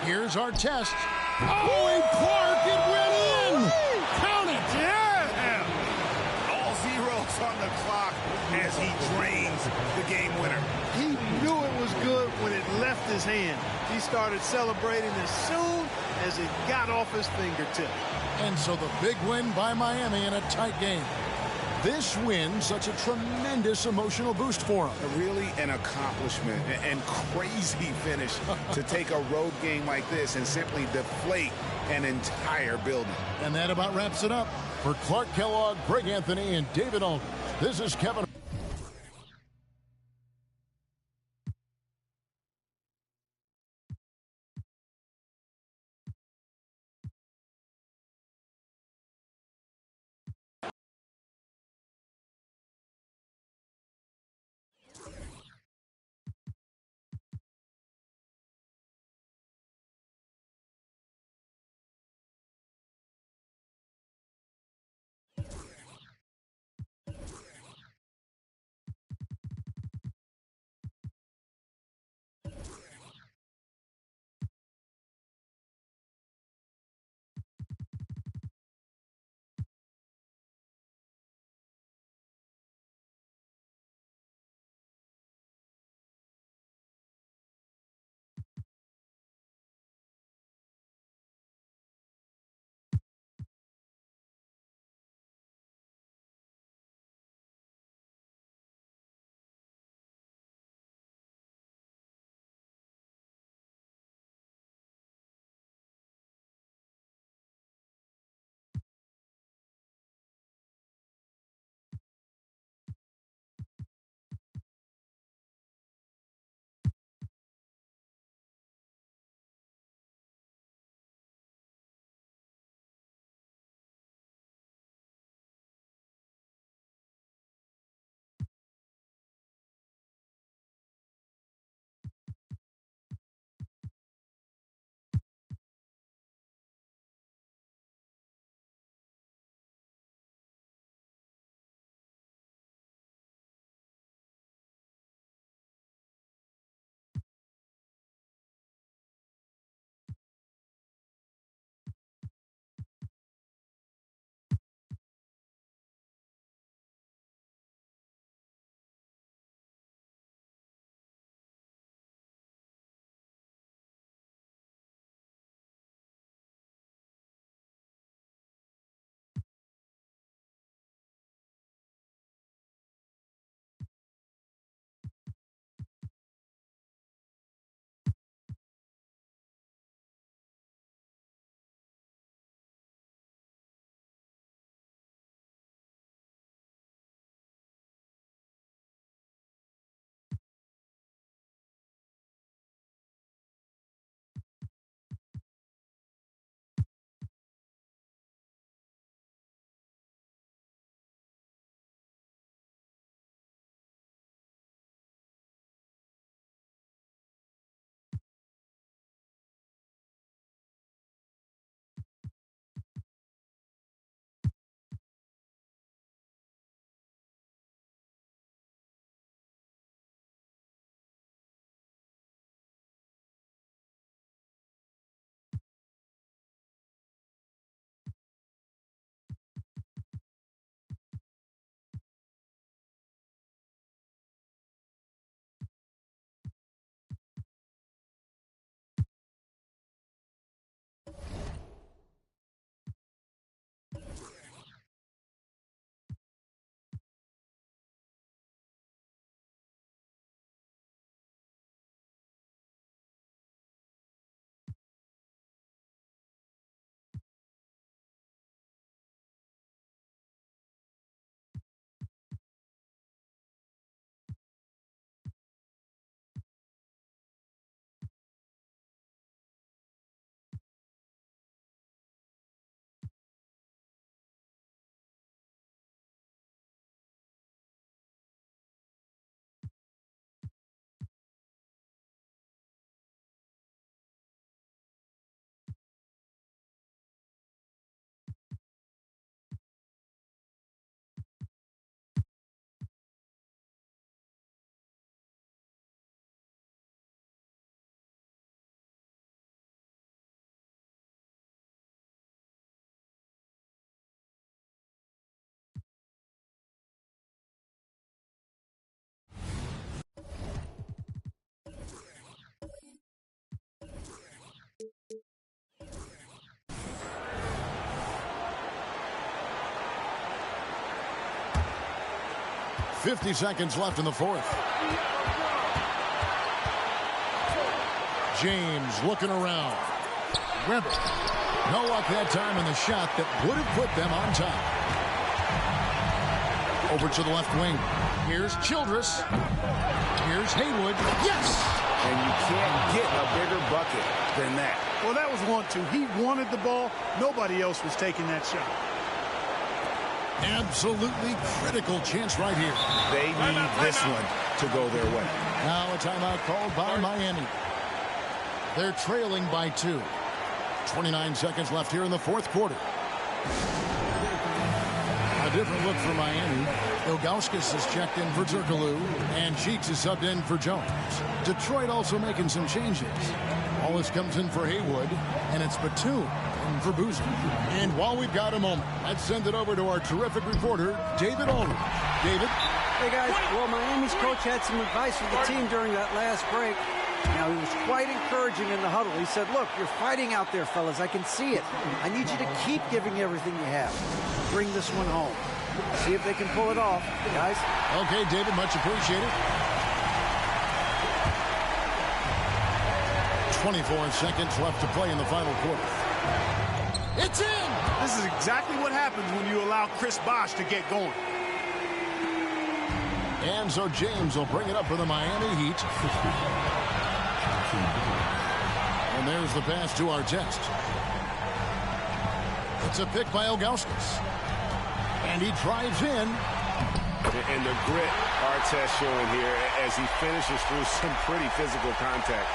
Here's our test. Oh, and Clark, it went in! Count it! Yeah! All zeros on the clock as he drains the game winner. He knew it was good when it left his hand. He started celebrating as soon as it got off his fingertip. And so the big win by Miami in a tight game. This win, such a tremendous emotional boost for him. Really an accomplishment and crazy finish to take a road game like this and simply deflate an entire building. And that about wraps it up. For Clark Kellogg, Greg Anthony, and David Aldridge, this is Kevin. 50 seconds left in the fourth. James looking around. Webber. No luck that time in the shot that would have put them on top. Over to the left wing. Here's Childress. Here's Haywood. Yes! And you can't get a bigger bucket than that. Well, that was 1-2. He wanted the ball. Nobody else was taking that shot. Absolutely critical chance right here. They need this one to go their way. Now a timeout called by Miami. They're trailing by 2. 29 seconds left here in the fourth quarter. A different look for Miami. Ilgauskas is checked in for Turkoglu, and Cheeks is subbed in for Jones. Detroit also making some changes. Wallace comes in for Haywood, and it's Batum in for Boozer. And while we've got a moment, let's send it over to our terrific reporter, David Ulrich. David? Hey, guys. Well, Miami's coach had some advice for the team during that last break. Now, he was quite encouraging in the huddle. He said, look, you're fighting out there, fellas. I can see it. I need you to keep giving everything you have. Bring this one home. See if they can pull it off, guys. Okay, David, much appreciated. 24 seconds left to play in the final quarter. It's in! This is exactly what happens when you allow Chris Bosh to get going. And so James will bring it up for the Miami Heat. And there's the pass to Artest. It's a pick by Ilgauskas. And he drives in. And the grit Artest showing here as he finishes through some pretty physical contact.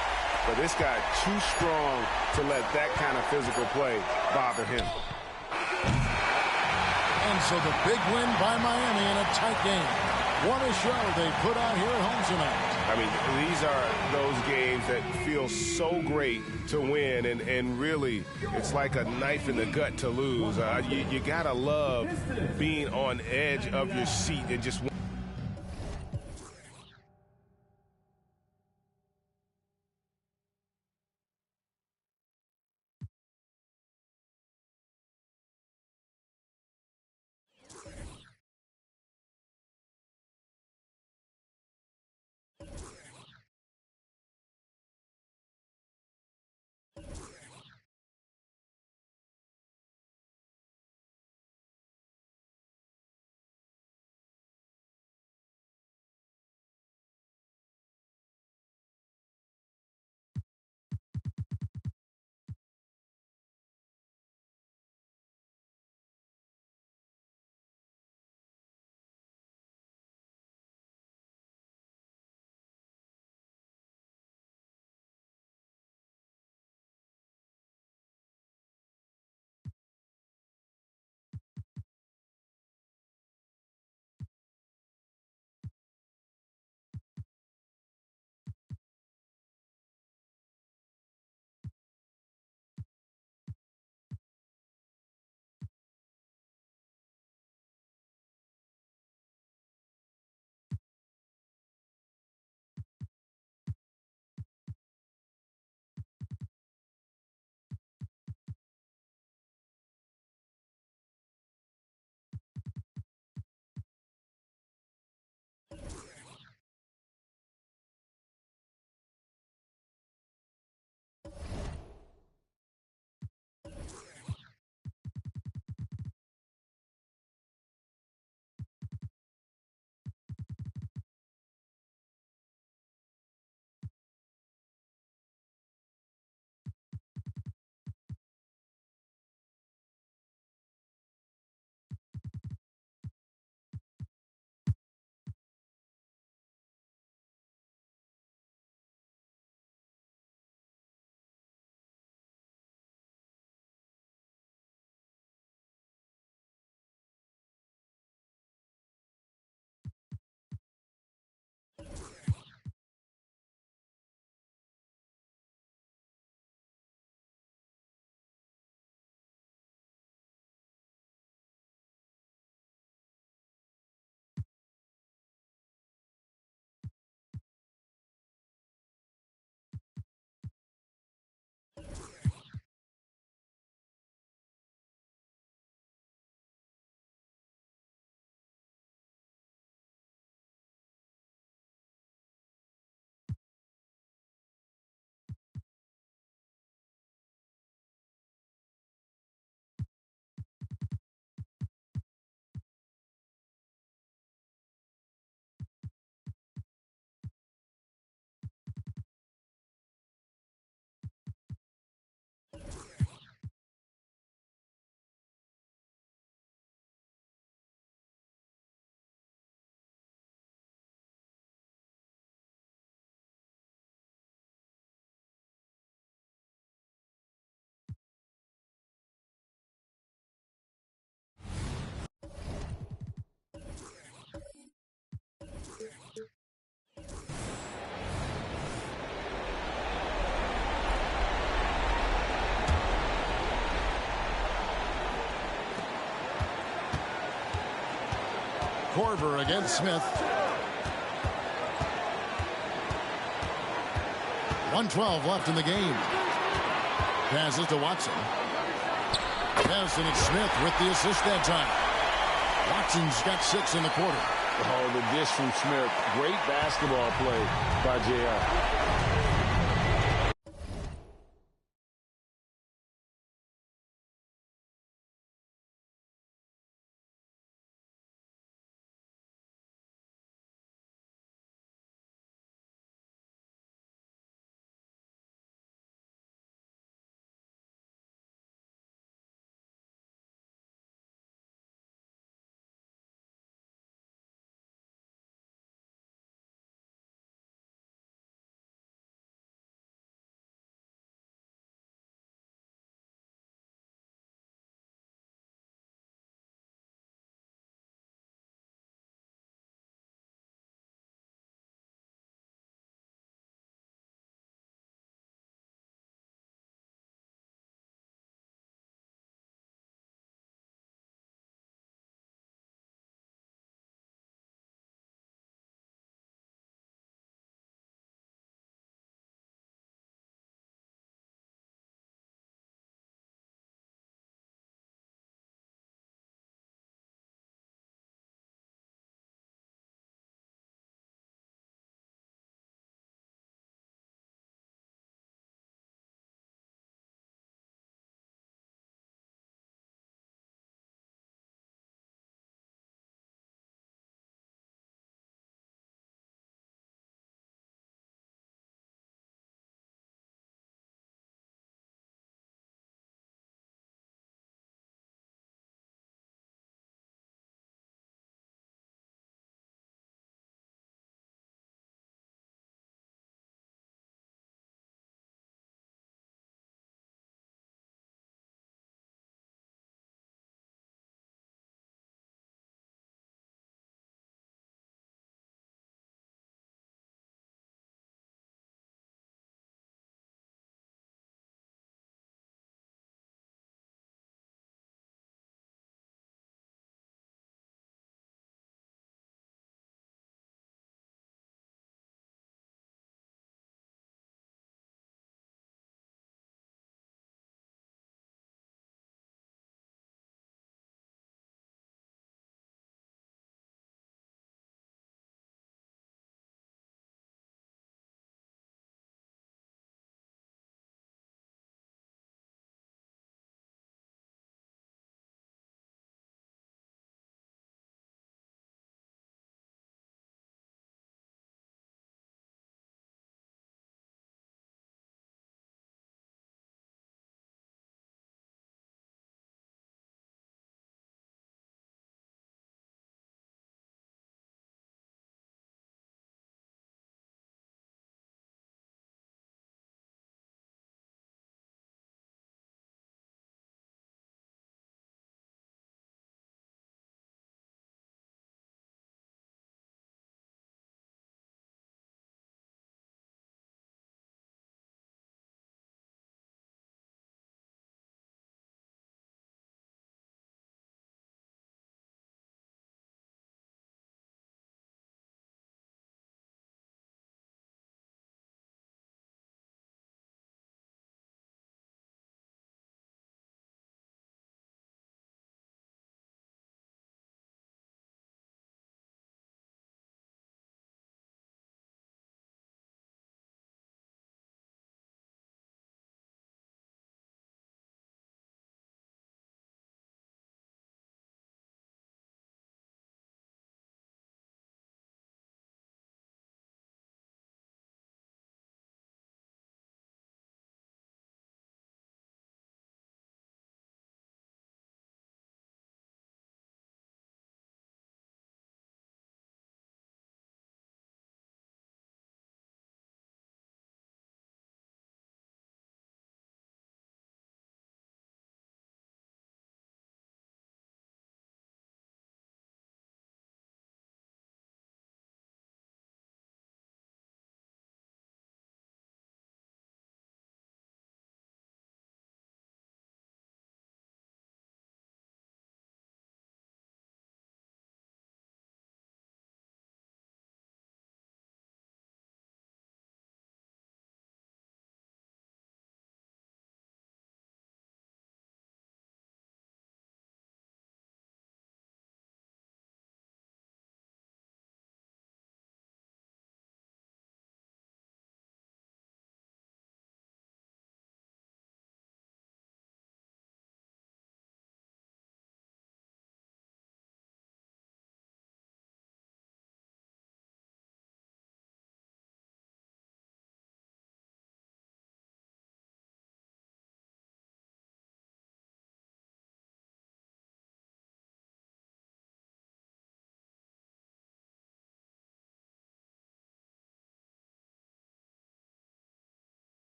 But this guy too strong to let that kind of physical play bother him. And so the big win by Miami in a tight game. What a show they put on here at home tonight. I mean, these are those games that feel so great to win, and really, it's like a knife in the gut to lose. You gotta love being on edge of your seat and just Korver against Smith. 1:12 left in the game. Passes to Watson. Yes, and it's Smith with the assist that time. Watson's got 6 in the quarter. Oh, the dish from Smith. Great basketball play by J.R.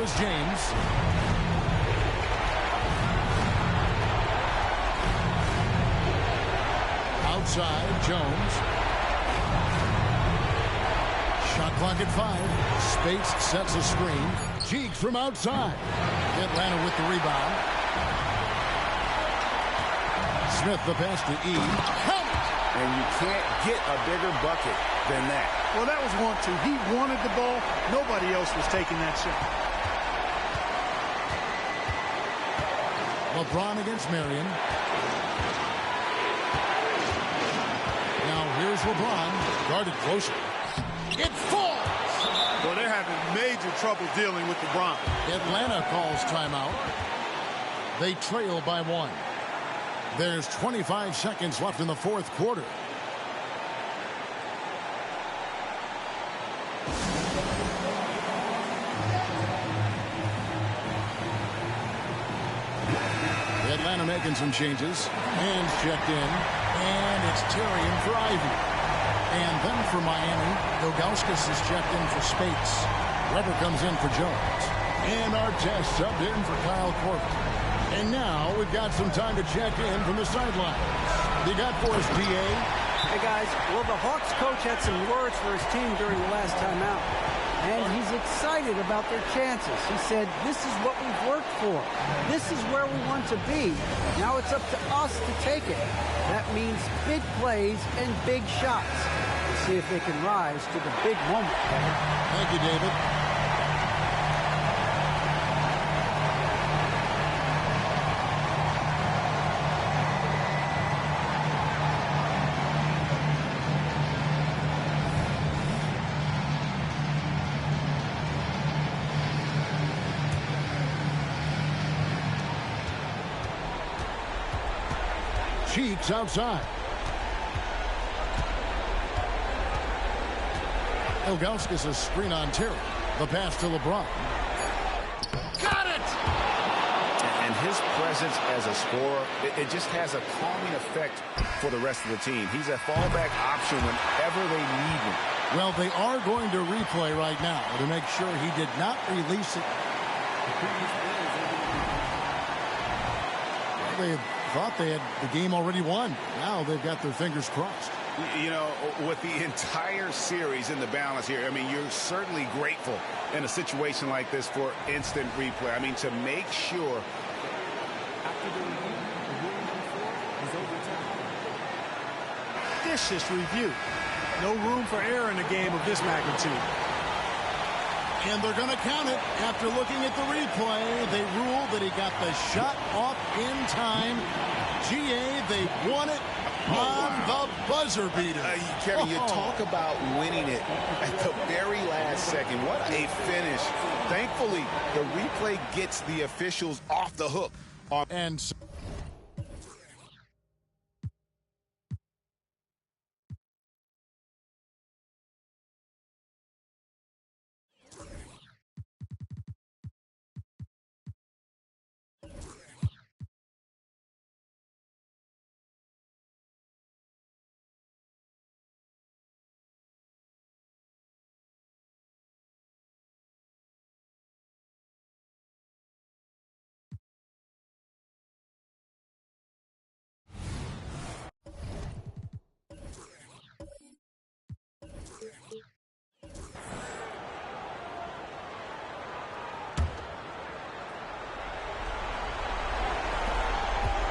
is James. Outside, Jones. Shot clock at 5. Spates sets a screen. Cheeks from outside. Atlanta with the rebound. Smith the pass to E. And you can't get a bigger bucket than that. Well, that was 1-2. He wanted the ball. Nobody else was taking that shot. LeBron against Marion. Now here's LeBron. Guarded closer. It falls. Well, they're having major trouble dealing with LeBron. Atlanta calls timeout. They trail by 1. There's 25 seconds left in the fourth quarter. Atlanta making some changes. Hands checked in. And it's Tyrion for Ivy. And then for Miami, Ilgauskas is checked in for Spates. Weber comes in for Jones. And Artest subbed in for Kyle Korver. And now we've got some time to check in from the sidelines. You got for us, DA? Hey, guys. Well, the Hawks coach had some words for his team during the last time out. And he's excited about their chances. He said, this is what we've worked for. This is where we want to be. Now it's up to us to take it. That means big plays and big shots. Let's see if they can rise to the big moment. Thank you, David. Cheeks outside. Ilgauskas a screen on Terry. The pass to LeBron. Got it! And his presence as a scorer, it just has a calming effect for the rest of the team. He's a fallback option whenever they need him. Well, they are going to replay right now to make sure he did not release it. They thought they had the game already won. Now they've got their fingers crossed. You know, with the entire series in the balance here, I mean, you're certainly grateful in a situation like this for instant replay. I mean, to make sure. Vicious review. No room for error in a game of this magnitude. And they're going to count it. After looking at the replay, they ruled that he got the shot off in time. GA, they won it on the buzzer beater. Kevin, you talk about winning it at the very last second. What a finish. Thankfully, the replay gets the officials off the hook. And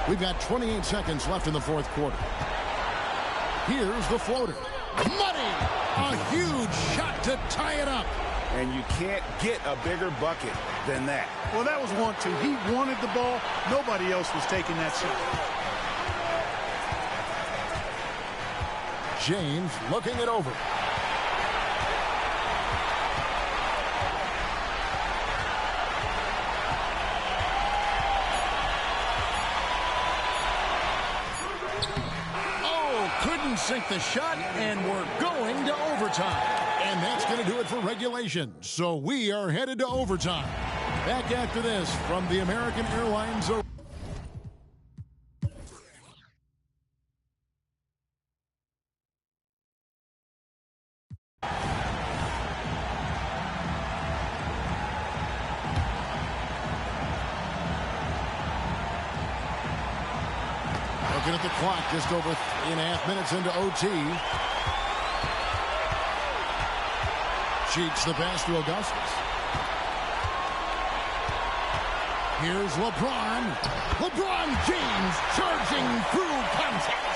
we've got 28 seconds left in the fourth quarter. Here's the floater. Money! A huge shot to tie it up. And you can't get a bigger bucket than that. Well, that was 1-2. He wanted the ball. Nobody else was taking that shot. James looking it over. Couldn't sink the shot, and we're going to overtime. And that's going to do it for regulation. So we are headed to overtime. Back after this from the American Airlines. Looking at the clock, just over 3.5 minutes into OT. Cheats the pass to Augustus. Here's LeBron. LeBron James charging through contact.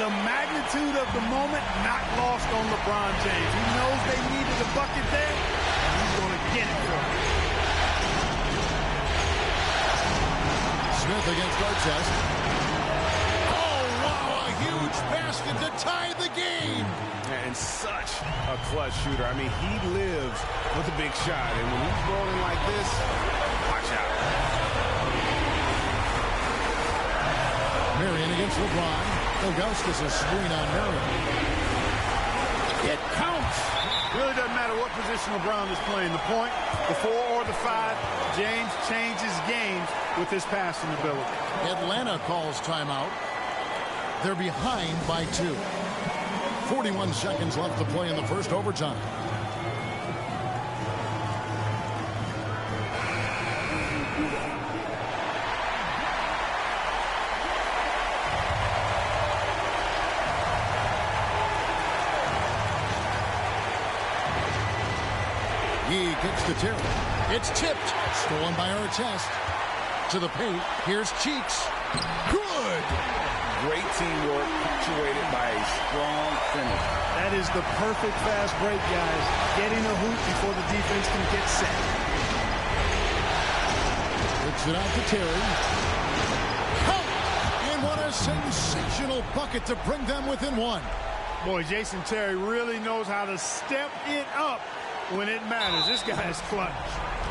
The magnitude of the moment not lost on LeBron James. He knows they needed a bucket there, and he's going to get it for them. Smith against Artest. Oh, wow, a huge basket to tie the game. And such a clutch shooter. I mean, he lives with a big shot. And when he's rolling like this, watch out. Marion against LeBron. Augustus' screen on Marion. It counts. Really doesn't matter what position LeBron is playing. The point, the 4 or the 5, James changes games with his passing ability. Atlanta calls timeout. They're behind by 2. 41 seconds left to play in the first overtime. He kicks to Terry. It's tipped. Stolen by Artest. To the paint. Here's Cheeks. Good. Great teamwork punctuated by a strong finish. That is the perfect fast break, guys. Getting a hoop before the defense can get set. Kicks it out to Terry. Count! And what a sensational bucket to bring them within 1. Boy, Jason Terry really knows how to step it up when it matters. This guy is clutch.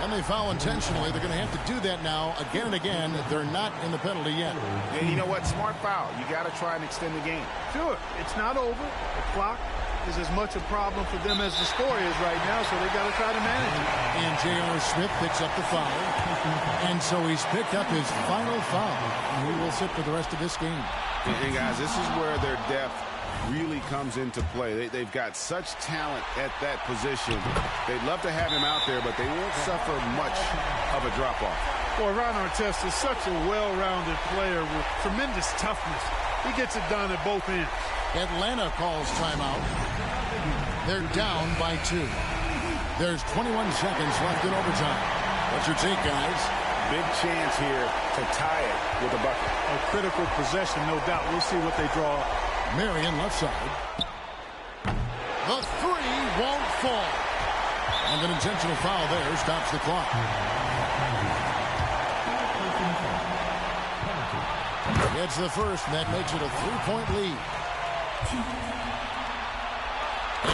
And they foul intentionally. They're going to have to do that now again and again. They're not in the penalty yet. And you know what? Smart foul. You got to try and extend the game. Sure, it's not over. The clock is as much a problem for them as the score is right now, so they got to try to manage it. And J.R. Smith picks up the foul. And so he's picked up his final foul. And he will sit for the rest of this game. And guys, this is where their depth really comes into play. They've got such talent at that position. They'd love to have him out there, but they won't suffer much of a drop-off. Boy, Ron Artest is such a well-rounded player with tremendous toughness. He gets it done at both ends. Atlanta calls timeout. They're down by 2. There's 21 seconds left in overtime. What's your take, guys? Big chance here to tie it with a bucket. A critical possession, no doubt. We'll see what they draw. Marion left side. The 3 won't fall. And an intentional foul there stops the clock. It's the first, and that makes it a 3-point lead.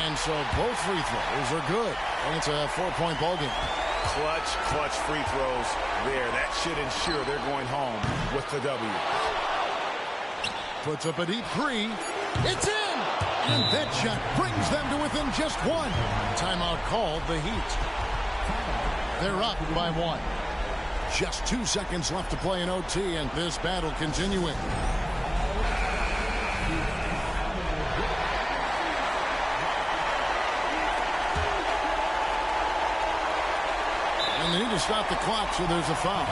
And so both free throws are good. And it's a 4-point ball game. Clutch free throws there. That should ensure they're going home with the W. Puts up a deep 3. It's in! And that shot brings them to within just 1. Timeout called, the Heat. They're up by 1. Just 2 seconds left to play in OT, and this battle continuing. And they need to stop the clock, so there's a foul.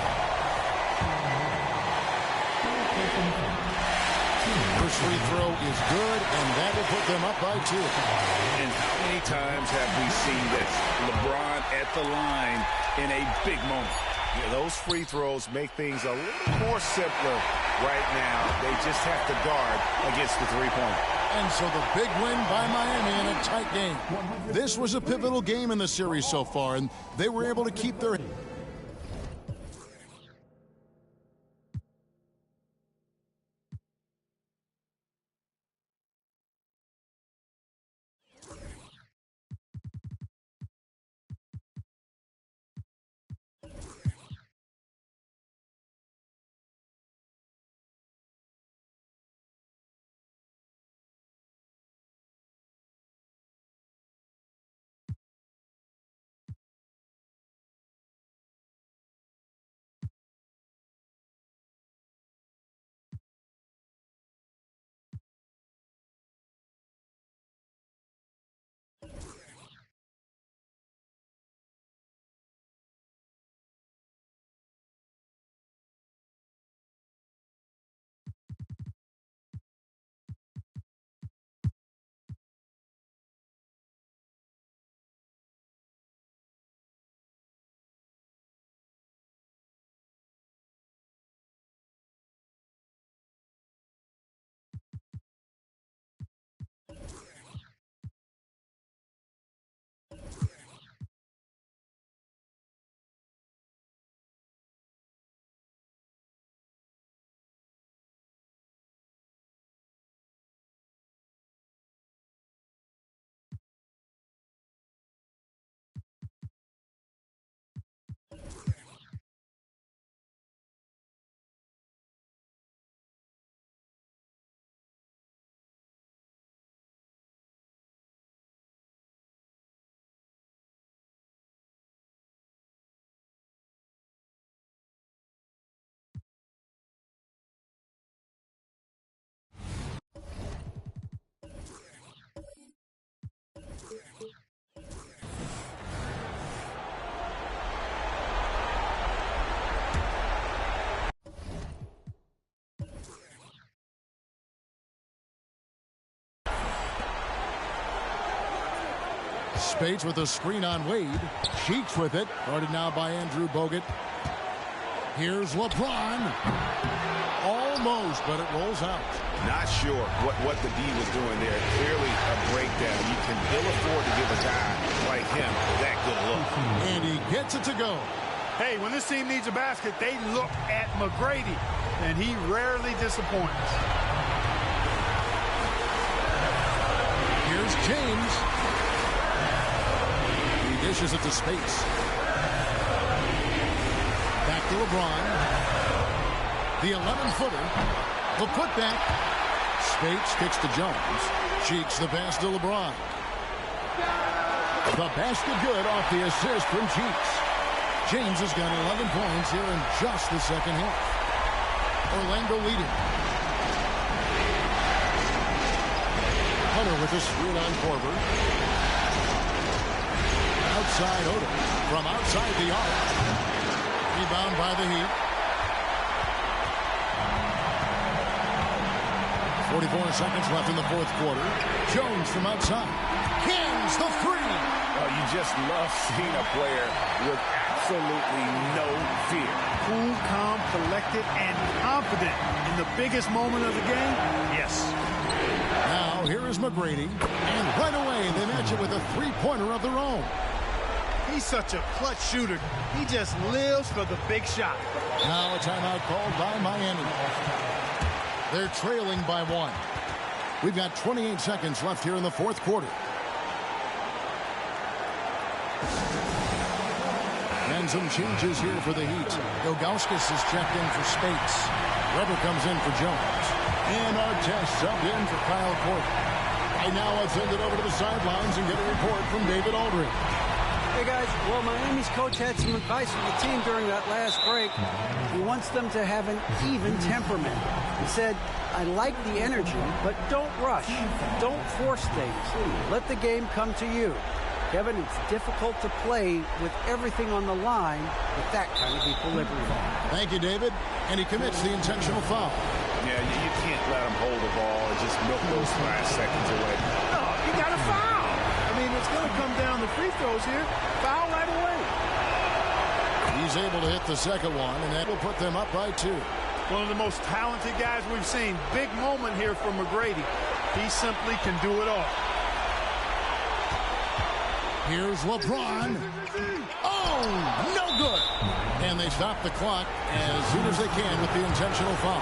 First free throw is good, and that will put them up by 2. And how many times have we seen this? LeBron at the line in a big moment. Yeah, those free throws make things a little more simpler right now. They just have to guard against the three-pointer. And so the big win by Miami in a tight game. This was a pivotal game in the series so far, and they were able to keep their Spades with a screen on Wade. Cheeks with it. Guarded now by Andrew Bogut. Here's LeBron. Almost, but it rolls out. Not sure what the D was doing there. Clearly a breakdown. You can ill afford to give a guy like him that good look. And he gets it to go. Hey, when this team needs a basket, they look at McGrady, and he rarely disappoints. Here's James. He dishes it to Space. Back to LeBron. The 11-footer. The putback. Spates kicks to Jones. Cheeks the pass to LeBron. The basket good off the assist from Cheeks. James has got 11 points here in just the second half. Orlando leading. Hunter with a screen on Korver. Outside Odo. From outside the arc. Rebound by the Heat. 44 seconds left in the fourth quarter. Jones from outside. Cans the three. Oh, you just love seeing a player with absolutely no fear. Cool, calm, collected, and confident in the biggest moment of the game. Yes. Now here is McGrady. And right away they match it with a three-pointer of their own. He's such a clutch shooter. He just lives for the big shot. Now a timeout called by Miami. They're trailing by one. We've got 28 seconds left here in the fourth quarter. And some changes here for the Heat. Ilgauskas is checked in for Spates. Weber comes in for Jones. And Artest subbed in for Kyle Korver. Right now let's send it over to the sidelines and get a report from David Aldridge. Hey guys, well, Miami's coach had some advice for the team during that last break. He wants them to have an even temperament. He said, I like the energy, but don't rush. Don't force things. Let the game come to you. Kevin, it's difficult to play with everything on the line with that kind of equilibrium. Thank you, David. And he commits the intentional foul. Yeah, you can't let him hold the ball and just milk those last seconds away. No, you got to foul. I mean, it's going to come down to free throws here. Foul right away. He's able to hit the second one, and that will put them up by two. One of the most talented guys we've seen. Big moment here for McGrady. He simply can do it all. Here's LeBron. Oh, no good. And they stop the clock as soon as they can with the intentional foul.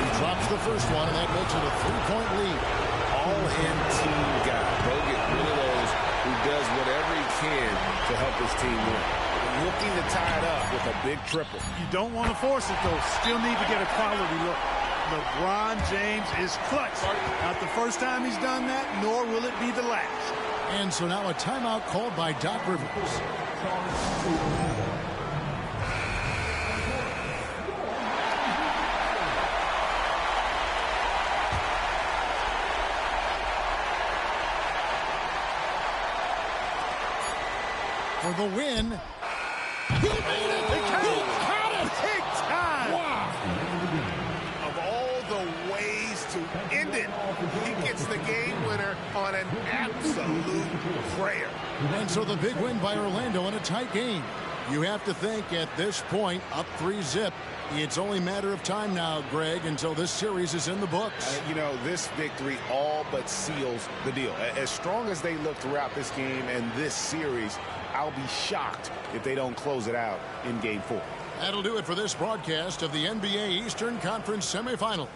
He drops the first one, and that makes it a three-point lead. All-in team guy. Bogut, one of those who does whatever he can to help his team win. Looking to tie it up with a big triple. You don't want to force it, though. Still need to get a quality look. LeBron James is clutch. Not the first time he's done that, nor will it be the last. And so now a timeout called by Doc Rivers. For the win. He made it! He caught it! Big time! Wow! Of all the ways to end it, he gets the game winner on an absolute prayer. And so the big win by Orlando in a tight game. You have to think at this point, up 3-0. It's only a matter of time now, Greg, until this series is in the books. You know, this victory all but seals the deal. As strong as they look throughout this game and this series, I'll be shocked if they don't close it out in Game 4. That'll do it for this broadcast of the NBA Eastern Conference semifinals.